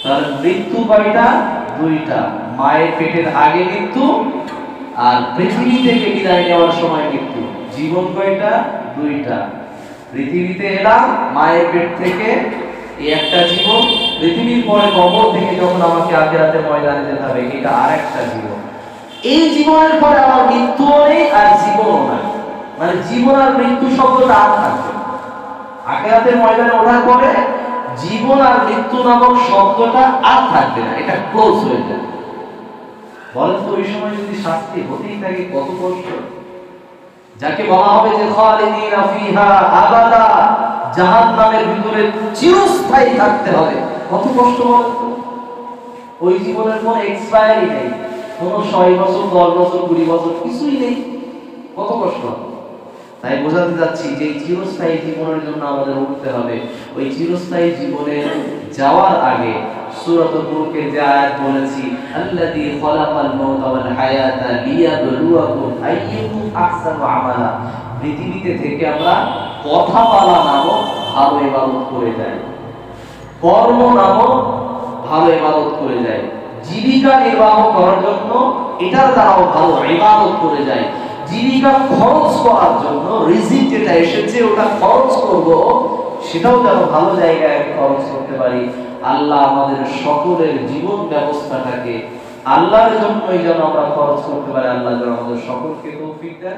তাহলে মৃত্যু কয়টা? দুইটা। মায়ের পেটের আগে মৃত্যু, আর পৃথিবী থেকে বিদায় নেওয়ার সময় মৃত্যু। জীবন কয়টা? দুইটা। পৃথিবীতে এলাম মায়ের পেট থেকে, এই একটা জীবন। পৃথিবীর পরে কবর থেকে যখন আমাকে আখিরাতের ময়দানে যেতে হবে, এটা আরেকটা জীবন। এই জীবনের পরে আমার মৃত্যুও নেই আর জীবনও নাই, মানে জীবন আর মৃত্যু শব্দটা আর থাকবে না। আখিরাতের ময়দানে ওঠার পরে জীবন আর মৃত্যু নামক শব্দটা আর থাকবে না, এটা ক্লোজ হয়ে যাবে। বলেন তো ওই সময় যদি শাস্তি হতেই থাকে কত কষ্ট। যাকে বলা হবে যে খালিদিনা ফিহা আবাদা, জাহান্নামের ভিতরে চিরস্থায়ী থাকতে হবে, কত কষ্ট বলেন তো। ওই জীবনের কোনো এক্সপায়ারি নেই, কোনো 6 বছর 10 বছর 20 বছর কিছুই নেই, কত কষ্ট। তাই বোঝাতে যাচ্ছি যে চিরস্থায়ী জীবনের জন্য আমাদের উঠতে হবে। ওই চিরস্থায়ী জীবনে যাওয়ার আগে সূরাতুল মুলকের যে আয়াত বলেছি, আল্লাযী খালাকাল মাউতা ওয়াল হায়াতা লিয়াবলুয়াকুম আইয়ুকুম আহসানু আমালা, পৃথিবীতে থেকে আমরা কথা বলা নামক ভালো ইবাদত করে যাই, কর্ম নামক ভালো ইবাদত করে যাই, জীবিকা নির্বাহ করার জন্য এটার দ্বারাও ভালো ইবাদত করে যাই। জীবিকা খরচ করার জন্য রিজিক যেটা এসেছে ওটা খরচ করব, সেটাও যেন ভালো জায়গায় খরচ করতে পারি। আল্লাহ আমাদের সকলের জীবন ব্যবস্থাটাকে আল্লাহর জন্যই যেন আমরা খরচ করতে পারি। আল্লাহ যেন আমাদের সকলকে তৌফিক দেন।